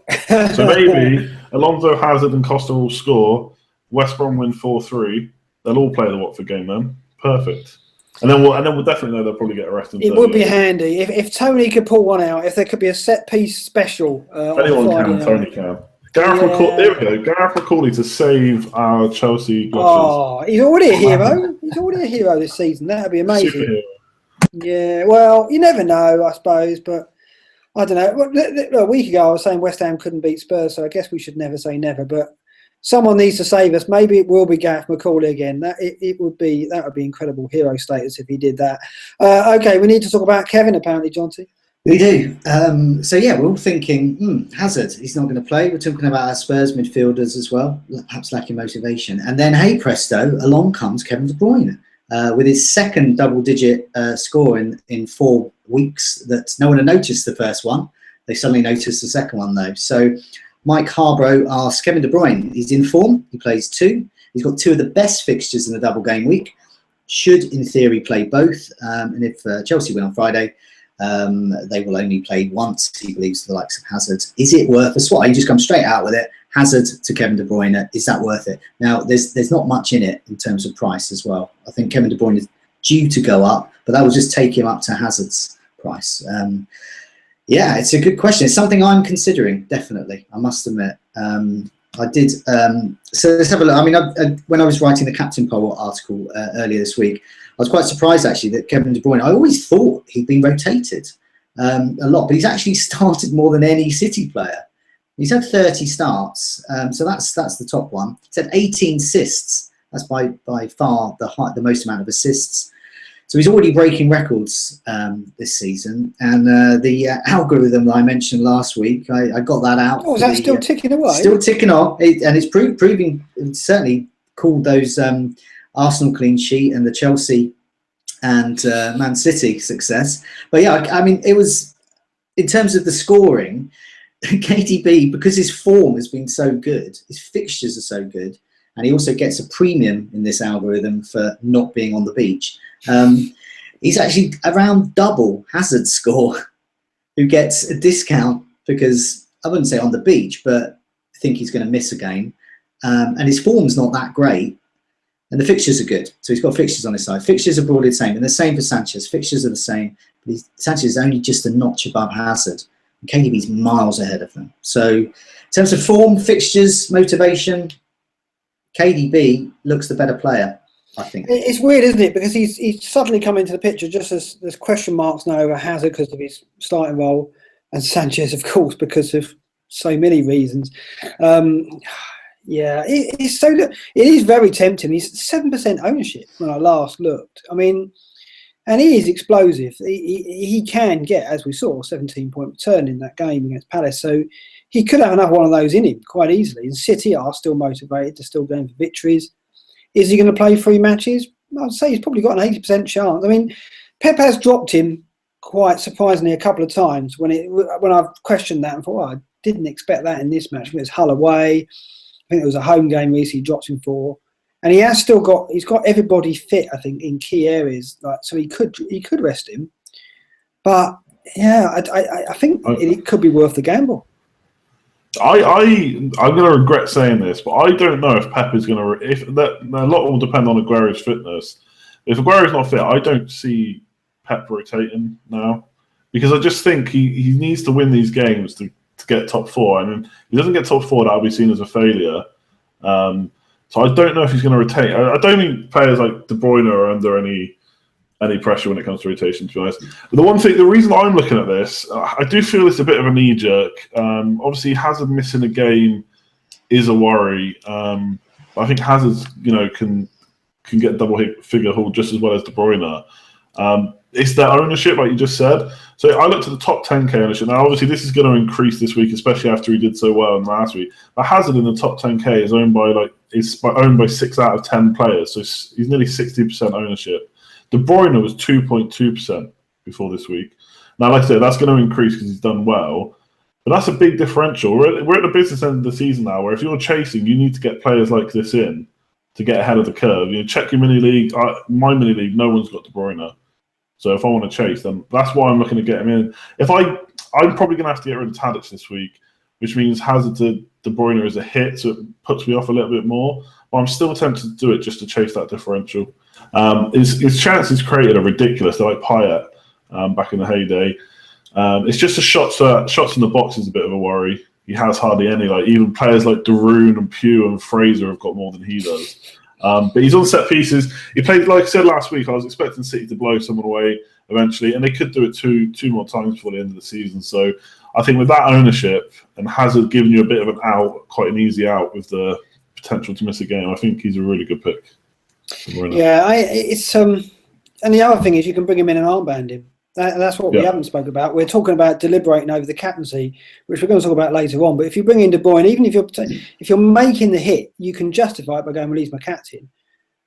So maybe Alonso, Hazard and Costa will score. West Brom win 4-3. They'll all play the Watford game then. Perfect. And then we'll definitely know they'll probably get arrested. It would be handy if Tony could pull one out. If there could be a set piece special. Anyone can. Tony can. Gareth McCauley to save our Chelsea. Oh, he's already a hero. He's already a hero this season. That'd be amazing. Yeah. Well, you never know, I suppose, but I don't know. A week ago, I was saying West Ham couldn't beat Spurs, so I guess we should never say never. But someone needs to save us. Maybe it will be Gareth McCauley again. That would be incredible hero status if he did that. Okay, we need to talk about Kevin apparently, Jonty. We do. We're all thinking Hazard. He's not going to play. We're talking about our Spurs midfielders as well, perhaps lacking motivation. And then, hey presto, along comes Kevin De Bruyne with his second double-digit score in 4 weeks. That no one had noticed the first one. They suddenly noticed the second one though. So Mike Harborough asks Kevin De Bruyne. He's in form. He plays 2. He's got 2 of the best fixtures in the double game week. Should, in theory, play both. And if Chelsea win on Friday, they will only play once. He believes the likes of Hazard. Is it worth a swap? You just come straight out with it. Hazard to Kevin De Bruyne. Is that worth it? Now, there's not much in it in terms of price as well. I think Kevin De Bruyne is due to go up, but that will just take him up to Hazard's price. Yeah, it's a good question. It's something I'm considering, definitely, I must admit. I did. So let's have a look. I mean, when I was writing the Captain Poll article earlier this week, I was quite surprised, actually, that Kevin De Bruyne, I always thought he'd been rotated a lot, but he's actually started more than any City player. He's had 30 starts, so that's the top one. He's had 18 assists. That's by far the most amount of assists. So he's already breaking records this season. And the algorithm that I mentioned last week, I got that out. Oh, is that still ticking away? Still ticking on. And it's proving, it's certainly called those Arsenal clean sheet and the Chelsea and Man City success. But yeah, I mean, it was, in terms of the scoring, KDB, because his form has been so good, his fixtures are so good, and he also gets a premium in this algorithm for not being on the beach. He's actually around double Hazard's score, who gets a discount because, I wouldn't say on the beach, but I think he's going to miss a game. And his form's not that great. And the fixtures are good. So he's got fixtures on his side. Fixtures are broadly the same. And the same for Sanchez. Fixtures are the same. But Sanchez is only just a notch above Hazard. And KDB's miles ahead of them. So in terms of form, fixtures, motivation, KDB looks the better player, I think. It's weird, isn't it? Because he's suddenly come into the picture just as there's question marks now over Hazard because of his starting role, and Sanchez, of course, because of so many reasons. Yeah, it is very tempting. He's 7% ownership when I last looked. I mean, and he is explosive. He can get, as we saw, 17-point return in that game against Palace. So he could have another one of those in him quite easily. And City are still motivated. They're still going for victories. Is he going to play 3 matches? I'd say he's probably got an 80% chance. I mean, Pep has dropped him quite surprisingly a couple of times when I've questioned that and thought, I didn't expect that in this match. It was Hull away. I think it was a home game recently he dropped him for. And he's got everybody fit, I think, in key areas. So he could rest him. But yeah, I think it could be worth the gamble. I'm going to regret saying this, but I don't know if Pep is going to. A lot will depend on Aguero's fitness. If Aguero's not fit, I don't see Pep rotating now, because I just think he needs to win these games to get top 4. And if he doesn't get top 4, that'll be seen as a failure. So I don't know if he's going to rotate. I don't think players like De Bruyne are under any pressure when it comes to rotation, to be honest. But the reason I'm looking at this, I do feel it's a bit of a knee-jerk. Obviously, Hazard missing a game is a worry. I think Hazard, can get double-figure haul just as well as De Bruyne. It's their ownership, like you just said. So I looked at the top 10k ownership. Now, obviously, this is going to increase this week, especially after he did so well in last week. But Hazard in the top 10k is owned by 6 out of 10 players, so he's nearly 60% ownership. De Bruyne was 2.2% before this week. Now, like I said, that's going to increase because he's done well, but that's a big differential. We're at the business end of the season now, where if you're chasing, you need to get players like this in to get ahead of the curve. Check your mini league. My mini league, no one's got De Bruyne. So if I want to chase, then that's why I'm looking to get him in. I'm probably going to have to get rid of Tadic this week, which means Hazard to De Bruyne is a hit, so it puts me off a little bit more. But I'm still tempted to do it just to chase that differential. His chances created are ridiculous. They're like Payet back in the heyday. It's just the shots in the box is a bit of a worry. He has hardly any. Even players like Darun and Pugh and Fraser have got more than he does. But he's on set pieces. He played, like I said last week, I was expecting City to blow someone away eventually, and they could do it two more times before the end of the season. So I think with that ownership and Hazard giving you a bit of an out, quite an easy out with the potential to miss a game, I think he's a really good pick. Yeah, and the other thing is you can bring him in and armband him. That's what we haven't spoken about. We're talking about deliberating over the captaincy, which we're going to talk about later on. But if you bring in De Bruyne, even if you're making the hit, you can justify it by going, well, he's my captain.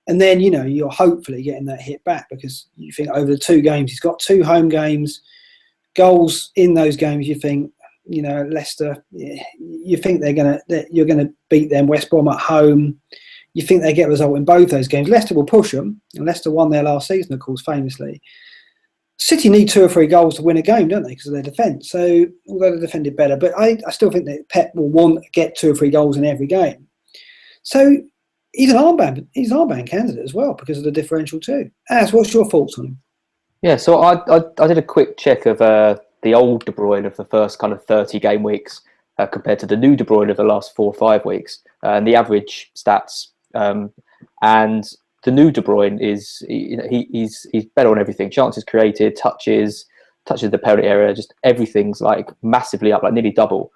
And then, you're hopefully getting that hit back because you think over the 2 games, he's got 2 home games, goals in those games, you think, Leicester, you think you're going to beat them, West Brom at home. You think they get a result in both those games. Leicester will push them. And Leicester won their last season, of course, famously. City need 2 or 3 goals to win a game, don't they, because of their defence. So, although they defended better, but I still think that Pep will want to get 2 or 3 goals in every game. So, he's an armband candidate as well because of the differential too. Az, what's your thoughts on him? Yeah, so I did a quick check of the old De Bruyne of the first kind of 30 game weeks compared to the new De Bruyne of the last 4 or 5 weeks, and the average stats. And the new De Bruyne is he's better on everything. Chances created, touches the penalty area, just everything's massively up, nearly double.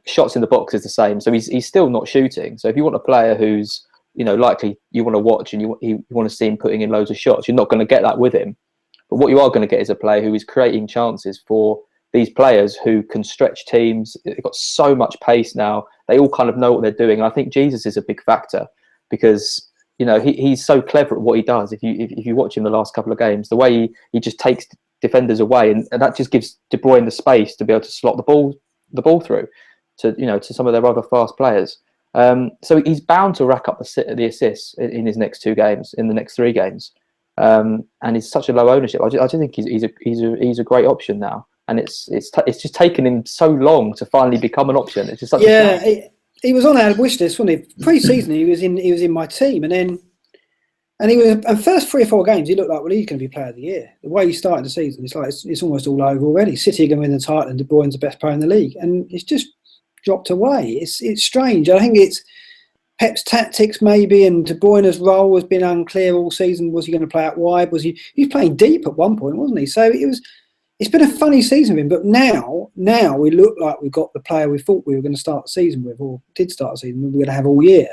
Shots in the box is the same, so he's still not shooting. So if you want a player who's likely you want to watch and you want to see him putting in loads of shots, you're not going to get that with him. But what you are going to get is a player who is creating chances for these players who can stretch teams. They've got so much pace now. They all kind of know what they're doing. And I think Jesus is a big factor because he's so clever at what he does. If you watch him the last couple of games, the way he just takes defenders away, and that just gives De Bruyne the space to be able to slot the ball the ball through to some of their other fast players. So he's bound to rack up the assists in his next 2 games, in the next 3 games. And he's such a low ownership. I just think he's a great option now, and it's just taken him so long to finally become an option. It's just such a shame. He was on our wish list, wasn't he? Pre-season, he was in my team, and he was. And first 3 or 4 games, he looked like, well, he's going to be player of the year. The way he started the season, it's like it's almost all over already. City are going to win the title, and De Bruyne's the best player in the league, and it's just dropped away. It's strange. I think it's Pep's tactics maybe, and De Bruyne's role has been unclear all season. Was he going to play out wide? He was playing deep at one point, wasn't he? So it's been a funny season for him. But now we look like we've got the player we thought we were going to start the season with, or did start the season, we were going to have all year.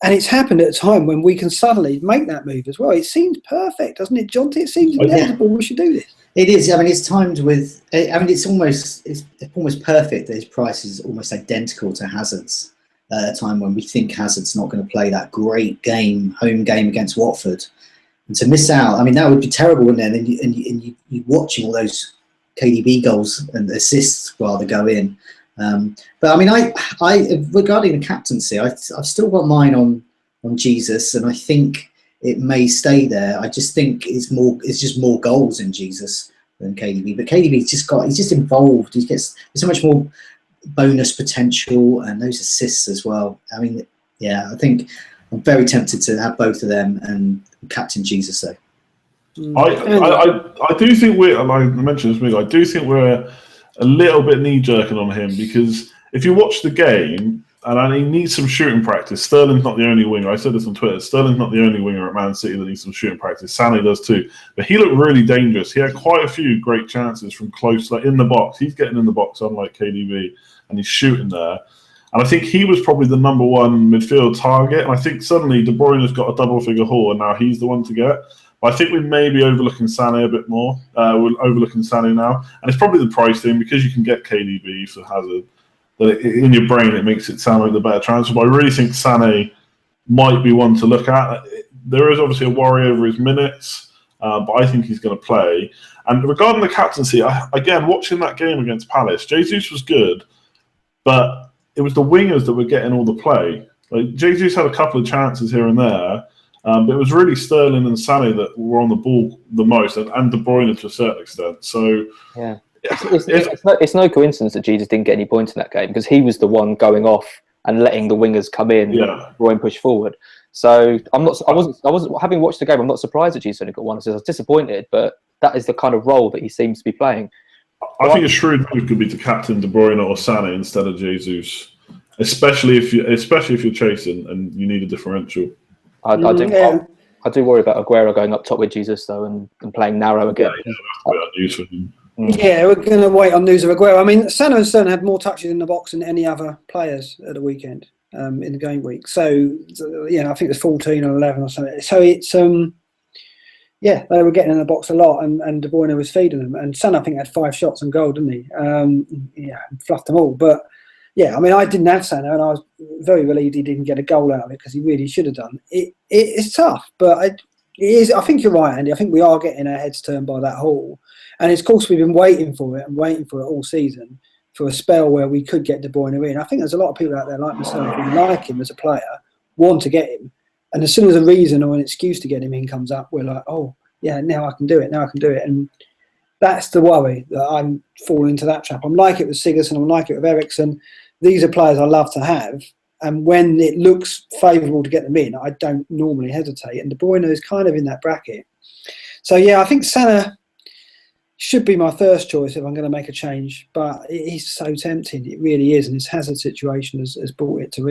And it's happened at a time when we can suddenly make that move as well. It seems perfect, doesn't it, Jonty? It seems inevitable we should do this. It is. I mean, it's timed with. I mean, it's almost perfect that his price is almost identical to Hazard's at a time when we think Hazard's not going to play that great home game against Watford, and to miss out. I mean, that would be terrible, wouldn't it? And you watching all those KDB goals and assists rather go in. But I mean, I regarding the captaincy, I've still got mine on Jesus, and I think it may stay there. I just think it's just more goals in Jesus than KDB. But KDB's he's just involved. There's so much more bonus potential and those assists as well. I mean, yeah, I think I'm very tempted to have both of them and captain Jesus though. I do think and I mentioned this, I do think we're a little bit knee-jerking on him, because if you watch the game, and he needs some shooting practice. Sterling's not the only winger. I said this on Twitter. Sterling's not the only winger at Man City that needs some shooting practice. Sané does too. But he looked really dangerous. He had quite a few great chances from close, like in the box. He's getting in the box, unlike KDB, and he's shooting there. And I think he was probably the number 1 midfield target. And I think suddenly De Bruyne has got a double-figure haul, and now he's the one to get. But I think we may be overlooking Sané a bit more. We're overlooking Sané now. And it's probably the price thing, because you can get KDB for Hazard. That in your brain it makes it sound like the better transfer. But I really think Sané might be one to look at. There is obviously a worry over his minutes, but I think he's going to play. And regarding the captaincy, again, watching that game against Palace, Jesus was good, but it was the wingers that were getting all the play. Like, Jesus had a couple of chances here and there, but it was really Sterling and Sané that were on the ball the most, and De Bruyne to a certain extent. So yeah. It's no coincidence that Jesus didn't get any points in that game, because he was the one going off and letting the wingers come in, and push forward. So I wasn't having watched the game. I'm not surprised that Jesus only got one. I was disappointed, but that is the kind of role that he seems to be playing. I think a shrewd move could be to captain De Bruyne or Sané instead of Jesus, especially if you're chasing and you need a differential. I do worry about Aguero going up top with Jesus though, and playing narrow again. Yeah, that's news for him. Yeah, we're going to wait on news of Aguero. I mean, Sané and Sterling had more touches in the box than any other players at the weekend in the game week. So, yeah, I think it was 14 or 11 or something. So it's, they were getting in the box a lot, and De Bruyne was feeding them. And Sané, I think, had 5 shots on goal, didn't he? Fluffed them all. But, yeah, I mean, I didn't have Sané, and I was very relieved he didn't get a goal out of it, because he really should have done. It's tough, but it is. I think you're right, Andy. I think we are getting our heads turned by that haul. And of course, we've been waiting for it all season, for a spell where we could get De Bruyne in. I think there's a lot of people out there like myself who like him as a player, want to get him. And as soon as a reason or an excuse to get him in comes up, we're like, oh, yeah, now I can do it. And that's the worry, that I'm falling into that trap. I'm like it with Sigurdsson, I'm like it with Eriksen. These are players I love to have. And when it looks favourable to get them in, I don't normally hesitate. And De Bruyne is kind of in that bracket. So, yeah, I think Sané should be my first choice if I'm going to make a change, but it is so tempting. It really is, and his Hazard situation has brought it to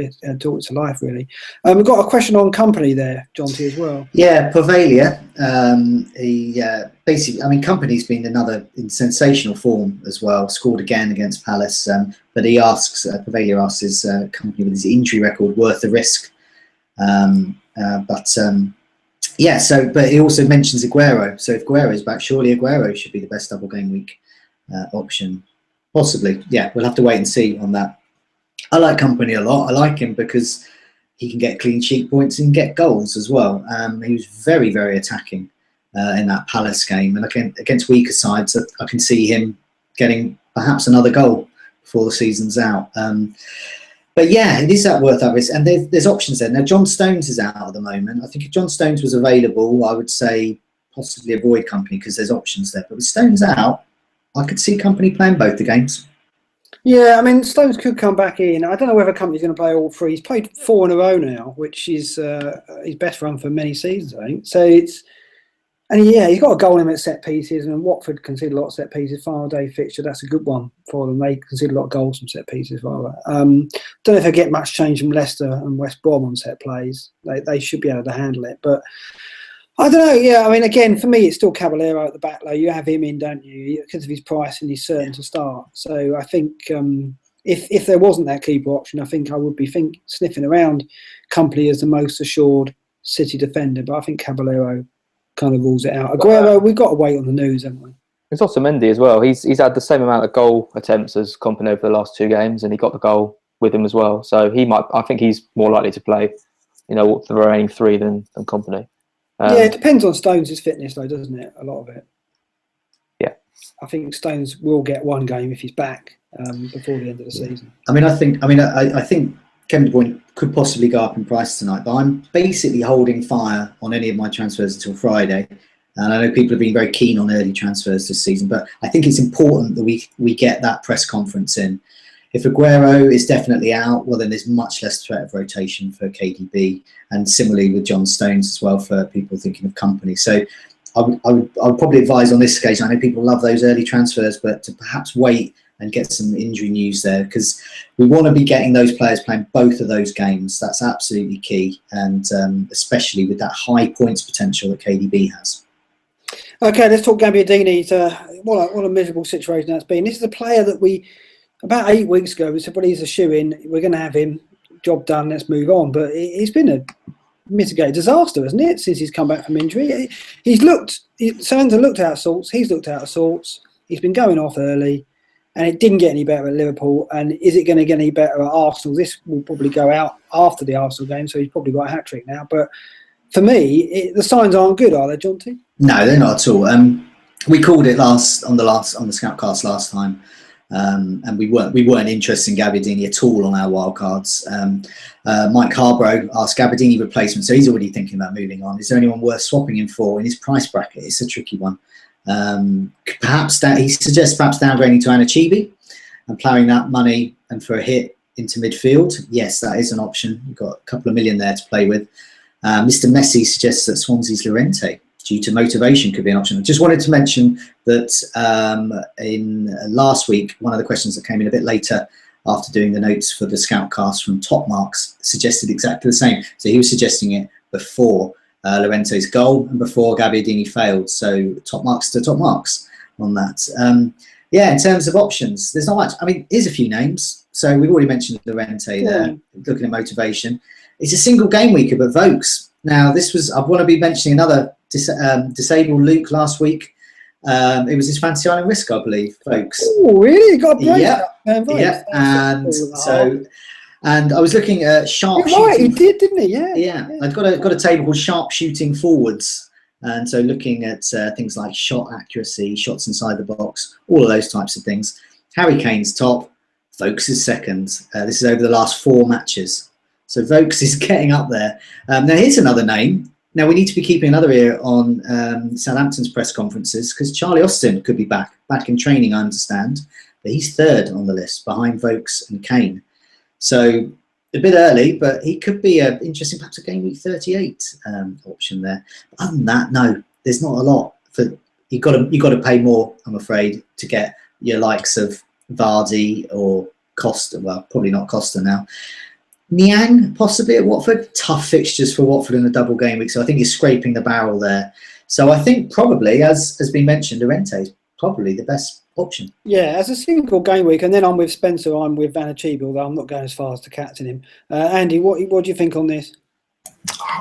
life, really. We've got a question on Company there, Jonty, as well. Yeah, Pavalia. Basically, I mean, Company's been in sensational form as well. Scored again against Palace, but he asks, Pavalia asks, is Company with his injury record worth the risk? Yeah, but he also mentions Aguero. So if Aguero is back, surely Aguero should be the best double game week option. Possibly. Yeah, we'll have to wait and see on that. I like Company a lot. I like him because he can get clean sheet points and get goals as well. He was very, very attacking in that Palace game. And against weaker sides, I can see him getting perhaps another goal before the season's out. But yeah, it is worth that risk. And there's options there. Now, John Stones is out at the moment. I think if John Stones was available, I would say possibly avoid Company because there's options there. But with Stones out, I could see Company playing both the games. Yeah, I mean, Stones could come back in. I don't know whether Company's going to play all three. He's played 4 in a row now, which is his best run for many seasons, I think. So it's... And yeah, he's got a goal in at set pieces, and Watford conceded a lot of set pieces. Final day fixture, that's a good one for them. They conceded a lot of goals from set pieces, rather. Don't know if they get much change from Leicester and West Brom on set plays. They should be able to handle it, but I don't know. Yeah, I mean, again, for me, it's still Caballero at the back though. You have him in, don't you? Because of his price, and he's certain to start. So I think if there wasn't that keeper option, I think I would be sniffing around Company as the most assured City defender. But I think Caballero kind of rules it out. Aguero, we've got to wait on the news, haven't we? There's also Mendy as well. He's had the same amount of goal attempts as Company over the last 2 games, and he got the goal with him as well. So I think he's more likely to play, the remaining 3 than Company. Yeah, it depends on Stones' fitness, though, doesn't it? A lot of it. Yeah, I think Stones will get 1 game if he's back before the end of the season. I think Kevin De Bruyne could possibly go up in price tonight, but I'm basically holding fire on any of my transfers until Friday. And I know people have been very keen on early transfers this season, but I think it's important that we get that press conference in. If Aguero is definitely out, well, then there's much less threat of rotation for KDB, and similarly with John Stones as well for people thinking of Company. So I would probably advise on this occasion, I know people love those early transfers, but to perhaps wait and get some injury news there, because we want to be getting those players playing both of those games. That's absolutely key, and especially with that high points potential that KDB has. Okay, let's talk Gabbiadini. What a miserable situation that's been. This is a player that we, about 8 weeks ago, we said, well, he's a shoo-in. We're going to have him. Job done. Let's move on. But it's been a mitigated disaster, hasn't it, since he's come back from injury? Sands looked out of sorts. He's looked out of sorts. He's been going off early. And it didn't get any better at Liverpool. And is it going to get any better at Arsenal? This will probably go out after the Arsenal game, so he's probably got a hat-trick now. But for me, the signs aren't good, are they, Jonty? No, they're not at all. We called it on the Scoutcast last time, and we weren't interested in Gabbiadini at all on our wildcards. Mike Harborough asked Gabbiadini replacement, so he's already thinking about moving on. Is there anyone worth swapping him for in his price bracket? It's a tricky one. He suggests perhaps downgrading to Anachibi and ploughing that money and for a hit into midfield. Yes, that is an option. You've got a couple of million there to play with. Mr. Messi suggests that Swansea's Llorente, due to motivation, could be an option. I just wanted to mention that in last week, one of the questions that came in a bit later after doing the notes for the Scoutcast from Top Marks suggested exactly the same. So he was suggesting it before Llorente's goal and before Gabbiadini failed. So top marks on that. In terms of options, there's not much. I mean, here's a few names. So we've already mentioned Llorente there, looking at motivation. It's a single game weeker, but Vokes. Now, I want to be mentioning another disabled Luke last week. It was his fancy island risk, I believe, Vokes. Oh, really? Got a break. Yeah. And I was looking at sharpshooting. Right, he did, didn't he? Yeah. I've got a table called sharpshooting forwards, and so looking at things like shot accuracy, shots inside the box, all of those types of things. Harry Kane's top, Vokes is second. This is over the last 4 matches, so Vokes is getting up there. Now here's another name. Now we need to be keeping another ear on Southampton's press conferences, because Charlie Austin could be back in training, I understand, but he's third on the list behind Vokes and Kane. So a bit early, but he could be an interesting, perhaps a game week 38 option there. But other than that, no, there's not a lot. You got to pay more, I'm afraid, to get your likes of Vardy or Costa. Well, probably not Costa now. Niang possibly at Watford. Tough fixtures for Watford in the double game week, so I think he's scraping the barrel there. So I think probably, as has been mentioned, Llorente is probably the best option. Yeah, as a single game week, and then I'm with Spencer, I'm with Anachibi, although I'm not going as far as to captain him. Andy, what do you think on this?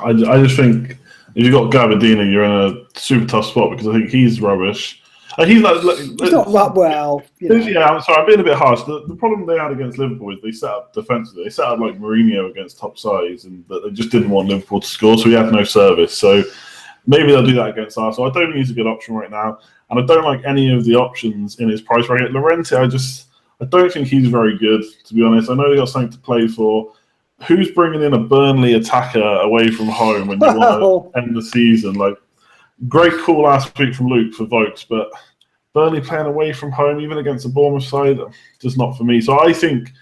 I just think if you've got Gabbiadini, you're in a super tough spot, because I think he's rubbish. He's not well. Yeah, I'm sorry, I'm being a bit harsh. The problem they had against Liverpool is they set up defensively. They set up like Mourinho against top sides, and they just didn't want Liverpool to score, so he had no service. So maybe they'll do that against Arsenal. I don't think he's a good option right now, and I don't like any of the options in his price bracket. Llorente, I just I don't think he's very good, to be honest. I know they got something to play for. Who's bringing in a Burnley attacker away from home when you want to end the season? Like, great call last week from Luke for Vokes, but Burnley playing away from home, even against the Bournemouth side, just not for me. So I think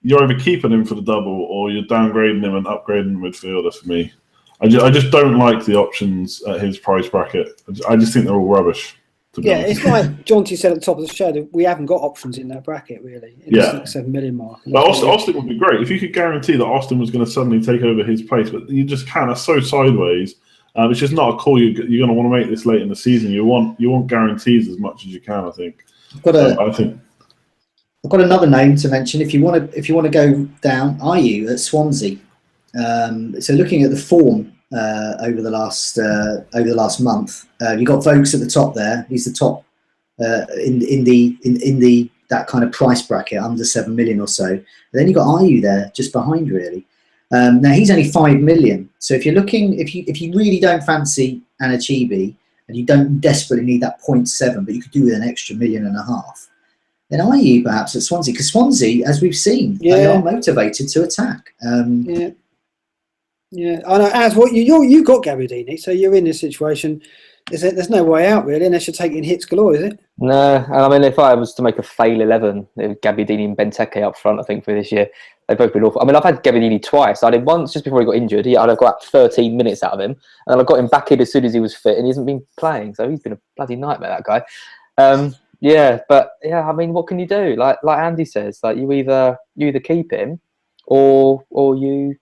you're either keeping him for the double or you're downgrading him and upgrading the midfielder for me. I just don't like the options at his price bracket. I just think they're all rubbish. Yeah, it's like Jonty said at the top of the show that we haven't got options in that bracket, really. In the 6, 7 million mark. But Austin would be great. If you could guarantee that Austin was going to suddenly take over his place, but you just can't. That's so sideways. It's just not a call you're going to want to make this late in the season. You want guarantees as much as you can, I think. I've got another name to mention. If you want to go down, Ayew at Swansea. So looking at the form over the last month, you got Vokes at the top there. He's the top in the that kind of price bracket, under 7 million or so. And then you got Ayew there just behind, really. Now he's only 5 million. So if you're looking, if you really don't fancy Anachibi and you don't desperately need that 0.7, but you could do with an extra 1.5 million, then Ayew perhaps at Swansea, because Swansea, as we've seen, they are motivated to attack. Yeah, I know. As what you got Gabbiadini, so you're in this situation. There's no way out really, unless you're taking hits galore, is it? No, and I mean, if I was to make a fail 11, Gabbiadini and Benteke up front, I think for this year, they've both been awful. I mean, I've had Gabbiadini twice. I did once just before he got injured. I'd got 13 minutes out of him, and I got him back in as soon as he was fit, and he hasn't been playing, so he's been a bloody nightmare, that guy. I mean, what can you do? Like Andy says, like you either keep him, or you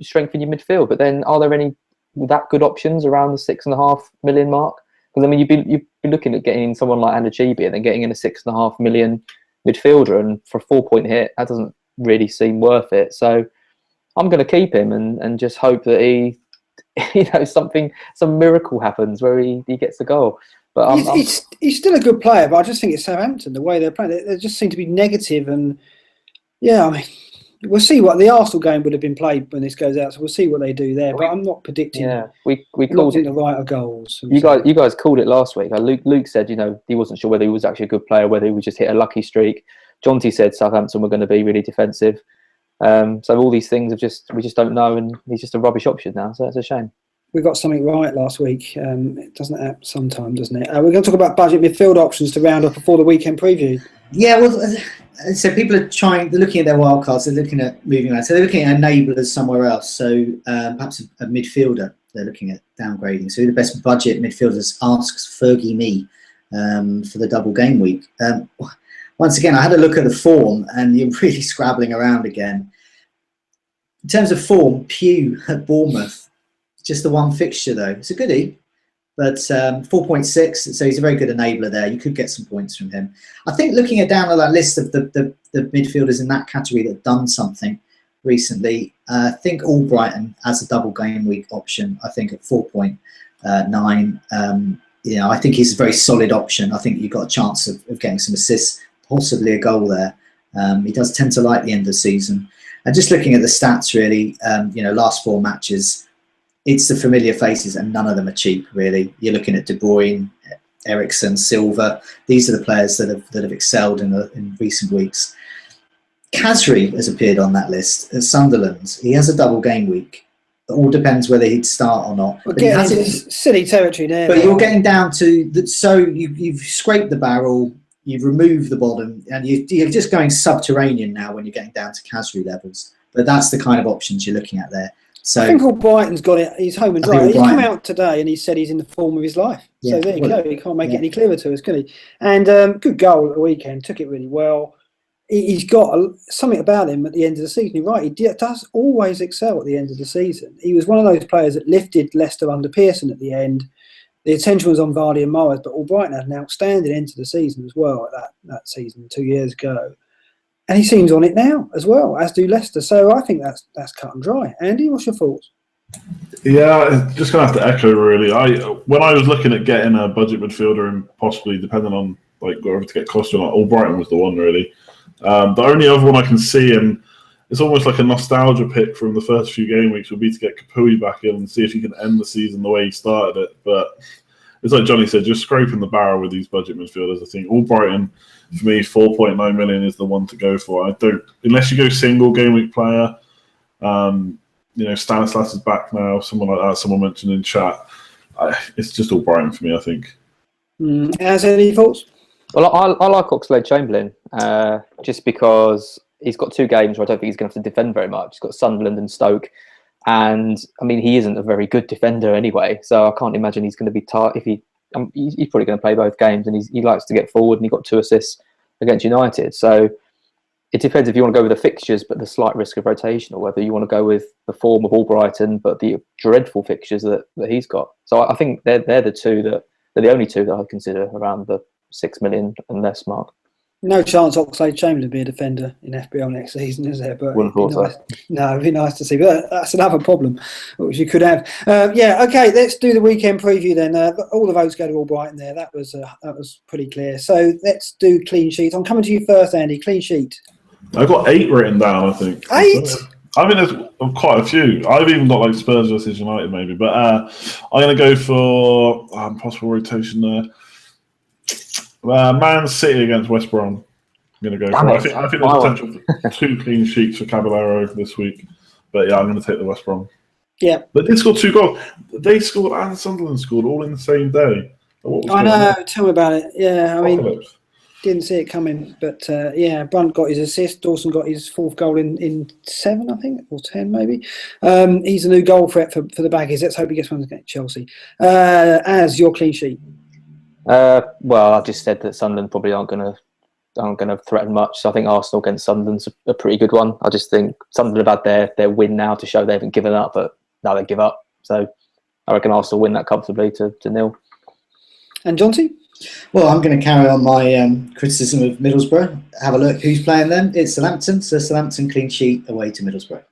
strengthen your midfield. But then, are there any that good options around the 6.5 million mark? Because I mean, you'd be looking at getting someone like Anachibi and then getting in a 6.5 million midfielder, and for a 4-point hit, that doesn't really seem worth it. So I'm going to keep him and just hope that he, some miracle happens where he gets a goal. But he's still a good player, but I just think it's Southampton, the way they're playing. They just seem to be negative, and I mean, we'll see what the Arsenal game would have been played when this goes out. So we'll see what they do there. But I'm not predicting. Yeah, we called it the right of goals. You guys called it last week. Luke said, he wasn't sure whether he was actually a good player, whether he would just hit a lucky streak. Jonty said Southampton were going to be really defensive. So all these things we just don't know, and he's just a rubbish option now. So it's a shame. We got something right last week. It doesn't happen sometimes, doesn't it? We're going to talk about budget midfield options to round up before the weekend preview. Yeah, well, so people are they're looking at their wild cards, they're looking at moving around. So they're looking at enablers somewhere else. So perhaps a midfielder they're looking at downgrading. So the best budget midfielders asks Fergie me for the double game week. Once again, I had a look at the form and you're really scrabbling around again. In terms of form, Pugh at Bournemouth. Just the one fixture, though. It's a goodie, but 4.6, so he's a very good enabler there. You could get some points from him. I think looking at down that list of the midfielders in that category that have done something recently, I think Albrighton as a double game week option, I think at 4.9. I think he's a very solid option. I think you've got a chance of getting some assists, possibly a goal there. He does tend to like the end of the season. And just looking at the stats, really, last 4 matches, it's the familiar faces, and none of them are cheap, really. You're looking at De Bruyne, Eriksen, Silva. These are the players that have excelled in recent weeks. Kasri has appeared on that list at Sunderland. He has a double game week. It all depends whether he'd start or not. We're getting into silly territory there. But you're getting down to that. So you've scraped the barrel, you've removed the bottom, and you're just going subterranean now when you're getting down to Kasri levels. But that's the kind of options you're looking at there. So I think Albrighton's got it. He's home and dry. He's come out today and he said he's in the form of his life. Yeah, so there you go. He can't make it any clearer to us, can he? And good goal at the weekend. Took it really well. He's got something about him at the end of the season. You're right. He does always excel at the end of the season. He was one of those players that lifted Leicester under Pearson at the end. The attention was on Vardy and Morris, but Albrighton had an outstanding end to the season as well at that season 2 years ago. And he seems on it now as well, as do Leicester. So I think that's cut and dry. Andy, what's your thoughts? Yeah, just going to have to echo, really. When I was looking at getting a budget midfielder and possibly, depending on whether to get Costa or not, Albrighton was the one, really. The only other one I can see, and it's almost like a nostalgia pick from the first few game weeks, would be to get Kapui back in and see if he can end the season the way he started it. But it's like Johnny said, just scraping the barrel with these budget midfielders. I think Albrighton for me, 4.9 million is the one to go for. I don't, unless you go single game week player. Stanislas is back now. Someone like that. Someone mentioned in chat. It's just all Brighton for me, I think. Has any thoughts? Well, I like Oxlade-Chamberlain just because he's got 2 games where I don't think he's going to have to defend very much. He's got Sunderland and Stoke. And, I mean, he isn't a very good defender anyway, so I can't imagine he's going to be tight. He's probably going to play both games, and he likes to get forward, and he got 2 assists against United. So it depends if you want to go with the fixtures but the slight risk of rotation, or whether you want to go with the form of Albrighton but the dreadful fixtures that he's got. So I think they're the only 2 that I'd consider around the 6 million and less mark. No chance Oxlade-Chamberlain be a defender in FPL next season, is there? But it'd be nice to see. But that's another problem which you could have. Okay, let's do the weekend preview then. All the votes go to Albrighton there. That was pretty clear. So let's do clean sheets. I'm coming to you first, Andy. Clean sheet. I've got 8 written down, I think. 8? I mean, there's quite a few. I've even got like Spurs versus United maybe. But I'm going to go for possible rotation there. Man City against West Brom. I'm going to go for it. I think there's potential for 2 clean sheets for Caballero this week. But yeah, I'm going to take the West Brom. Yeah. But they scored 2 goals. They scored and Sunderland scored all in the same day. I know. Tell me about it. Yeah, I mean, didn't see it coming. But Brunt got his assist. Dawson got his 4th goal in 7, I think, or 10 maybe. He's a new goal threat for the Baggies. Let's hope he gets one against Chelsea. As your clean sheet. Well, I just said that Sunderland probably aren't going to threaten much. So I think Arsenal against Sunderland's a pretty good one. I just think Sunderland have had their win now to show they haven't given up, but now they give up. So I reckon Arsenal win that comfortably to 0. And Jonty? Well, I'm going to carry on my criticism of Middlesbrough. Have a look who's playing them. It's Southampton. So Southampton clean sheet away to Middlesbrough.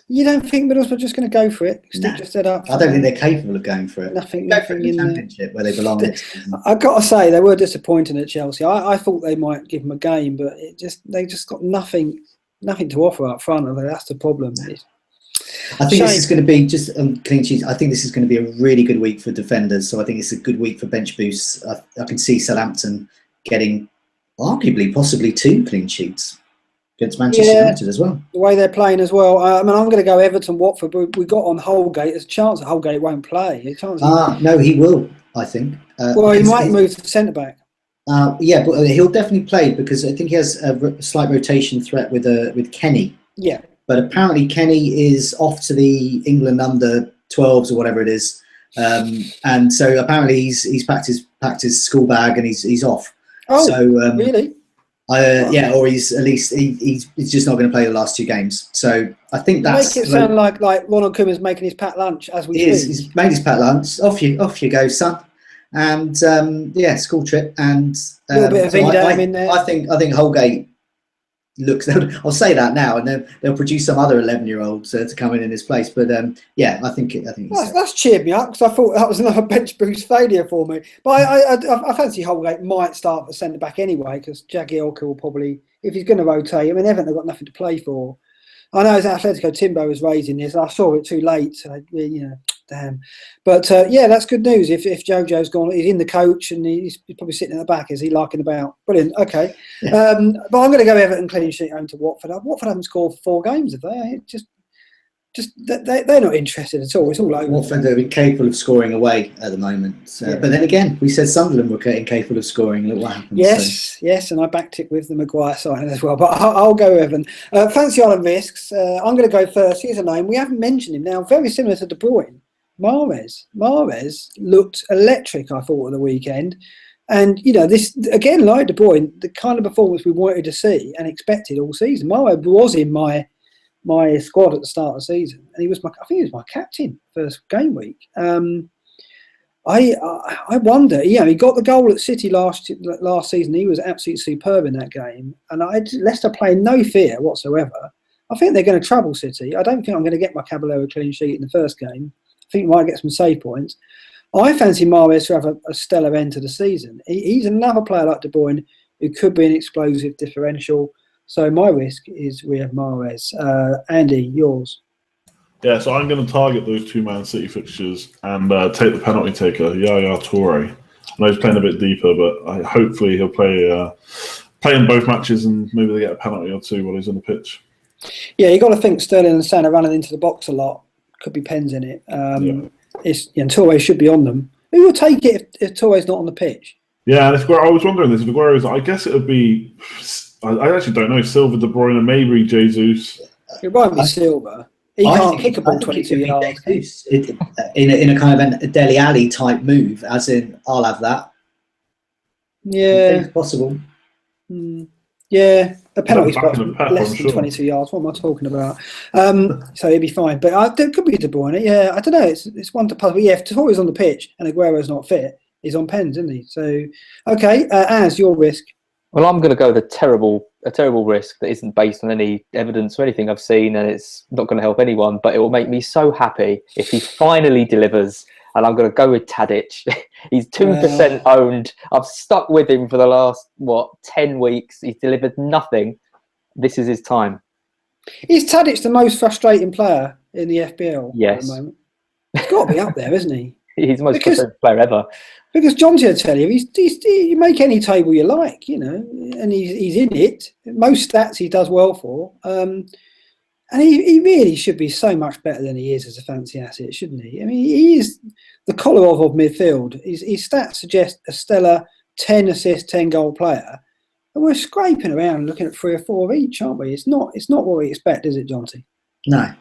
You don't think Middlesbrough are just going to go for it? Stick just set up. I don't think they're capable of going for it. Nothing in in the Championship where they belong. I've got to say they were disappointing at Chelsea. I thought they might give them a game, but they just got nothing to offer up front of it. That's the problem. I think this is going to be just clean sheets. I think this is going to be a really good week for defenders. So I think it's a good week for bench boosts. I can see Southampton getting arguably possibly 2 clean sheets against Manchester United as well. The way they're playing as well. I'm going to go Everton, Watford. But we got on Holgate. There's a chance that Holgate won't play. No, he will, I think. He might move to centre-back. But he'll definitely play because I think he has a slight rotation threat with Kenny. Yeah. But apparently Kenny is off to the England under 12s or whatever it is. And so apparently he's packed his school bag and he's off. Oh, so, really? Or he's at least he's just not going to play the last 2 games. So I think that's make it sound like Ronald Koeman's making his packed lunch as we speak. He's made his packed lunch. Off you go, son. And school trip and a little bit of Vidam in there. I think Holgate looks. I'll say that now, and then they'll produce some other 11-year-olds to come in his place. But I think that's cheered me up because I thought that was another bench boost failure for me. But I fancy Holgate might start at centre back anyway because Jagielka will probably, if he's going to rotate. I mean, Everton have got nothing to play for. I know as Atletico Timbo was raising this. I saw it too late. So damn. But that's good news. If Jojo's gone, he's in the coach and he's probably sitting at the back. Is he larking about? Brilliant. Okay. But I'm going to go Everton clean sheet home to Watford. Watford haven't scored for 4 games, have they? They're not interested at all. It's all over. Watford are incapable of scoring away at the moment. But then again, we said Sunderland were incapable of scoring. Look what happened. Yes, and I backed it with the Maguire signing as well. But I'll go Evan. Fancy Island risks. I'm going to go first. Here's a name we haven't mentioned him now. Very similar to De Bruyne. Mahrez looked electric, I thought, at the weekend. And, this, again, like De Bruyne, the kind of performance we wanted to see and expected all season. Mahrez was in my squad at the start of the season. And I think he was my captain first game week. I wonder, he got the goal at City last season. He was absolutely superb in that game. And Leicester playing no fear whatsoever. I think they're going to trouble City. I don't think I'm going to get my Caballero clean sheet in the first game. I think he might get some save points. I fancy Mahrez to have a stellar end to the season. He's another player like De Bruyne who could be an explosive differential. So my risk is we have Mahrez. Andy, yours. Yeah, so I'm going to target those 2 Man City fixtures and take the penalty taker, Yaya Toure. I know he's playing a bit deeper, but hopefully he'll play playing both matches and maybe they get a penalty or two while he's on the pitch. Yeah, you got to think Sterling and Son are running into the box a lot. Could be pens in it. And Torre should be on them. Who will take it if Torre's not on the pitch? Yeah, and I was wondering this. If Aguero's, I guess it would be. I actually don't know. Silva, De Bruyne, maybe Jesus. It won't be Silva. He can't kick a ball 22 yards. In a kind of a Dele Alli type move, as in, I'll have that. Yeah. It's possible. Yeah, a penalty spot less than sure. 22 yards. What am I talking about? So he'd be fine. But there could be De Bruyne. Yeah, I don't know. It's one to puzzle. Yeah, if Torre's on the pitch and Aguero's not fit, he's on pens, isn't he? So, okay, Az, your risk. Well, I'm going to go with a terrible risk that isn't based on any evidence or anything I've seen, and it's not going to help anyone, but it will make me so happy if he finally delivers, and I'm going to go with Tadic. He's 2% owned. I've stuck with him for the last, 10 weeks. He's delivered nothing. This is his time. Is Tadic the most frustrating player in the FPL yes. at the moment? He's got to be up there, isn't he? He's the most frustrating player ever. Because John, to tell you, you make any table you like, and he's in it. Most stats he does well for, and he really should be so much better than he is as a fancy asset, shouldn't he? I mean, he is the Kolarov of midfield. His stats suggest a stellar 10 assist, 10 goal player, and we're scraping around looking at 3 or 4 of each, aren't we? It's not what we expect, is it, Jonty? No,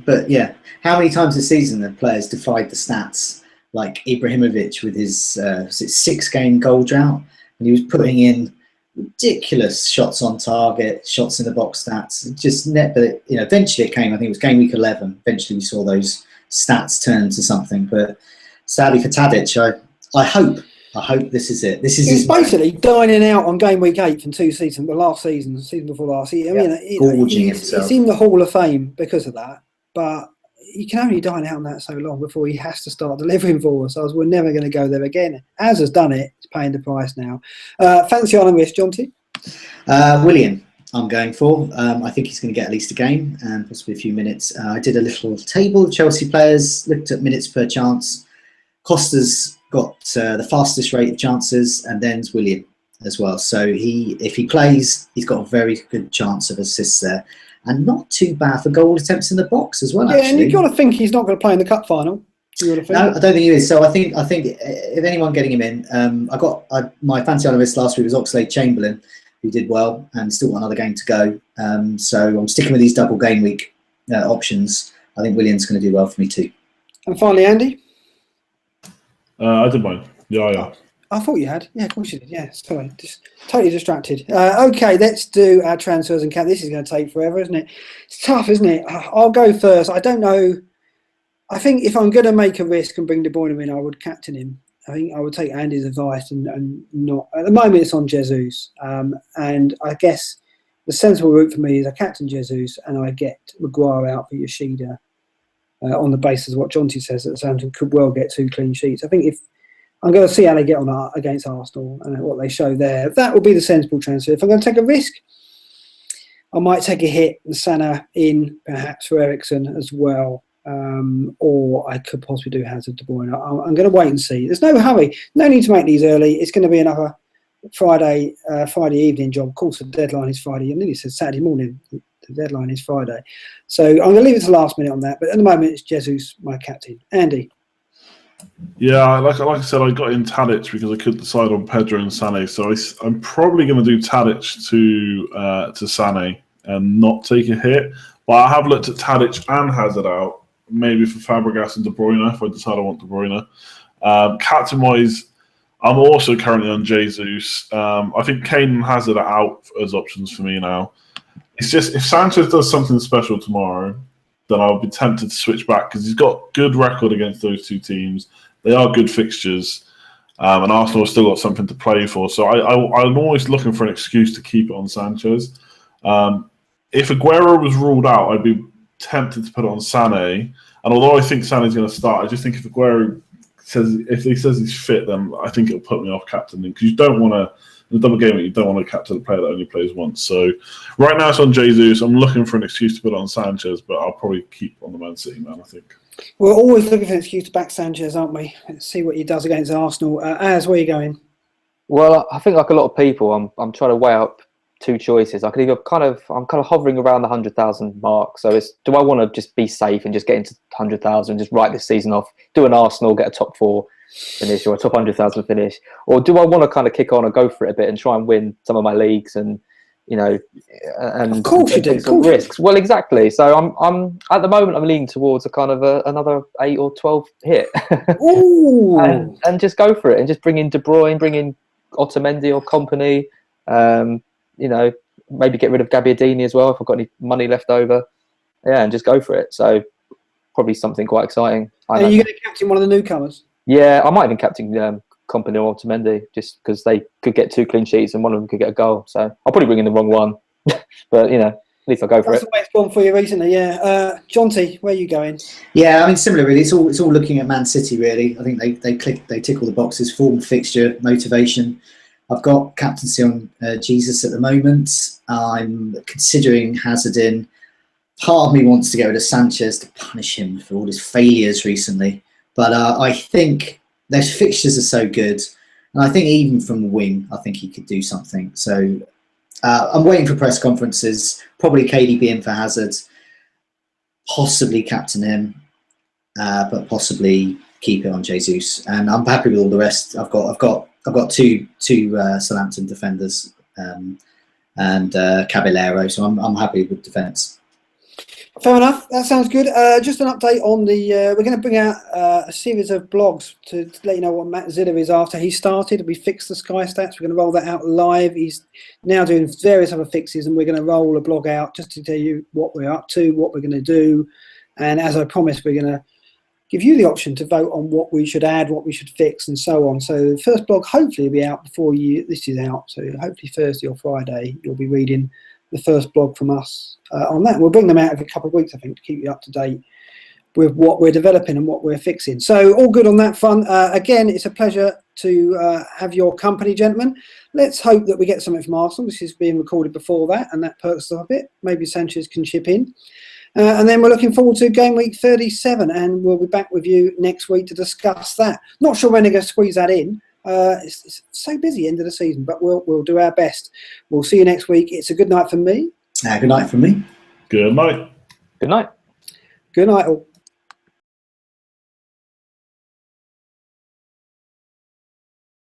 but yeah, how many times this season have players defied the stats? Like Ibrahimovic with his 6-game goal drought, and he was putting in ridiculous shots on target, shots in the box stats. But eventually it came. I think it was game week 11. Eventually we saw those stats turn to something. But sadly for Tadic, I hope this is it. He's basically dining out on game week 8 from 2 seasons, the last season, the season before last. Gorging himself. He's in the Hall of Fame because of that, but you can only dine out on that so long before he has to start delivering for us. We're never going to go there again. Az has done it. He's paying the price now. Fancy on a risk, Jonty? Willian, I'm going for. I think he's going to get at least a game and possibly a few minutes. I did a little table of Chelsea players, looked at minutes per chance. Costa's got the fastest rate of chances, and then's Willian as well. So if he plays, he's got a very good chance of assists there. And not too bad for goal attempts in the box as well. Yeah, actually. And you've got to think he's not going to play in the cup final. No, I don't think he is. So I think if anyone getting him in, my fancy on list last week was Oxlade-Chamberlain, who did well and still got another game to go. So I'm sticking with these double game week options. I think Willian's going to do well for me too. And finally, Andy. I did mine. Yeah. I thought you had. Yeah, of course you did. Yeah, sorry. Just totally distracted. Okay, let's do our transfers and cap. This is going to take forever, isn't it? It's tough, isn't it? I'll go first. I don't know. I think if I'm going to make a risk and bring De Bruyne in, I would captain him. I think I would take Andy's advice and not. At the moment, it's on Jesus. And I guess the sensible route for me is I captain Jesus and I get Maguire out for Yoshida on the basis of what Jonty says that Southampton could well get 2 clean sheets. I think if I'm going to see how they get on against Arsenal and what they show there. That would be the sensible transfer. If I'm going to take a risk, I might take a hit and Sana in perhaps for Eriksen as well. Or I could possibly do Hazard, De Bruyne. I'm going to wait and see. There's no hurry. No need to make these early. It's going to be another Friday evening job. Of course, the deadline is Friday. I nearly said Saturday morning. The deadline is Friday. So I'm going to leave it to the last minute on that. But at the moment, it's Jesus, my captain. Andy. Yeah, like I said, I got in Tadic because I could decide on Pedro and Sané. So I'm probably going to do Tadic to Sané and not take a hit. But I have looked at Tadic and Hazard out, maybe for Fabregas and De Bruyne if I decide I want De Bruyne. Captain-wise, I'm also currently on Jesus. I think Kane and Hazard are out as options for me now. It's just if Sanchez does something special tomorrow, then I'll be tempted to switch back because he's got good record against those 2 teams. They are good fixtures, and Arsenal have still got something to play for. So I'm always looking for an excuse to keep it on Sanchez. If Aguero was ruled out, I'd be tempted to put it on Sané. And although I think Sané's going to start, I just think if Aguero says he's fit, then I think it'll put me off captaining because you don't want to. In the double game, you don't want to captain a player that only plays once. So right now it's on Jesus. I'm looking for an excuse to put it on Sanchez, but I'll probably keep on the Man City man, I think. We're always looking for an excuse to back Sanchez, aren't we? Let's see what he does against Arsenal. Az, where are you going? Well, I think like a lot of people, I'm trying to weigh up two choices. I'm kind of hovering around the 100,000 mark. So do I want to just be safe and just get into 100,000 and just write this season off, do an Arsenal, get a top 4 finish or a top 100,000 finish, or do I want to kind of kick on and go for it a bit and try and win some of my leagues and and of course you do. take some risks? Well, exactly. So I'm at the moment I'm leaning towards a kind of another 8 or 12 hit. Ooh. and just go for it and just bring in De Bruyne, bring in Otamendi or company. Maybe get rid of Gabbiadini as well if I've got any money left over. Yeah, and just go for it. So probably something quite exciting. Are you going to captain one of the newcomers? Yeah, I might even captain company or Otamendi just because they could get 2 clean sheets and one of them could get a goal. So I'll probably bring in the wrong one, but at least I'll go for it. That's the way it's gone for you recently, yeah. Jonty, where are you going? Yeah, I mean, similar really. It's all looking at Man City really. I think they tick all the boxes: form, fixture, motivation. I've got captaincy on Jesus at the moment. I'm considering Hazard in. Part of me wants to go to Sanchez to punish him for all his failures recently, but I think those fixtures are so good, and I think even from the wing, I think he could do something. So I'm waiting for press conferences. Probably KDB in for Hazard, possibly captain him, but possibly keep it on Jesus. And I'm happy with all the rest. I've got two Southampton defenders and Caballero, so I'm happy with defence. Fair enough. That sounds good. Just an update on the. We're going to bring out a series of blogs to let you know what Matt Ziller is after he started. We fixed the Sky Stats. We're going to roll that out live. He's now doing various other fixes, and we're going to roll a blog out just to tell you what we're up to, what we're going to do, and as I promised, we're going to give you the option to vote on what we should add, what we should fix, and so on. So the first blog hopefully will be out before this is out. So hopefully Thursday or Friday you'll be reading the first blog from us on that. We'll bring them out every couple of weeks, I think, to keep you up to date with what we're developing and what we're fixing. So all good on that front. Again, it's a pleasure to have your company, gentlemen. Let's hope that we get something from Arsenal. This is being recorded before that, and that perks us up a bit. Maybe Sanchez can chip in. And then we're looking forward to game week 37, and we'll be back with you next week to discuss that. Not sure when they're going to squeeze that in. It's so busy end of the season, but we'll do our best. We'll see you next week. It's a good night from me. Good night from me. Good night. Good night. Good night all.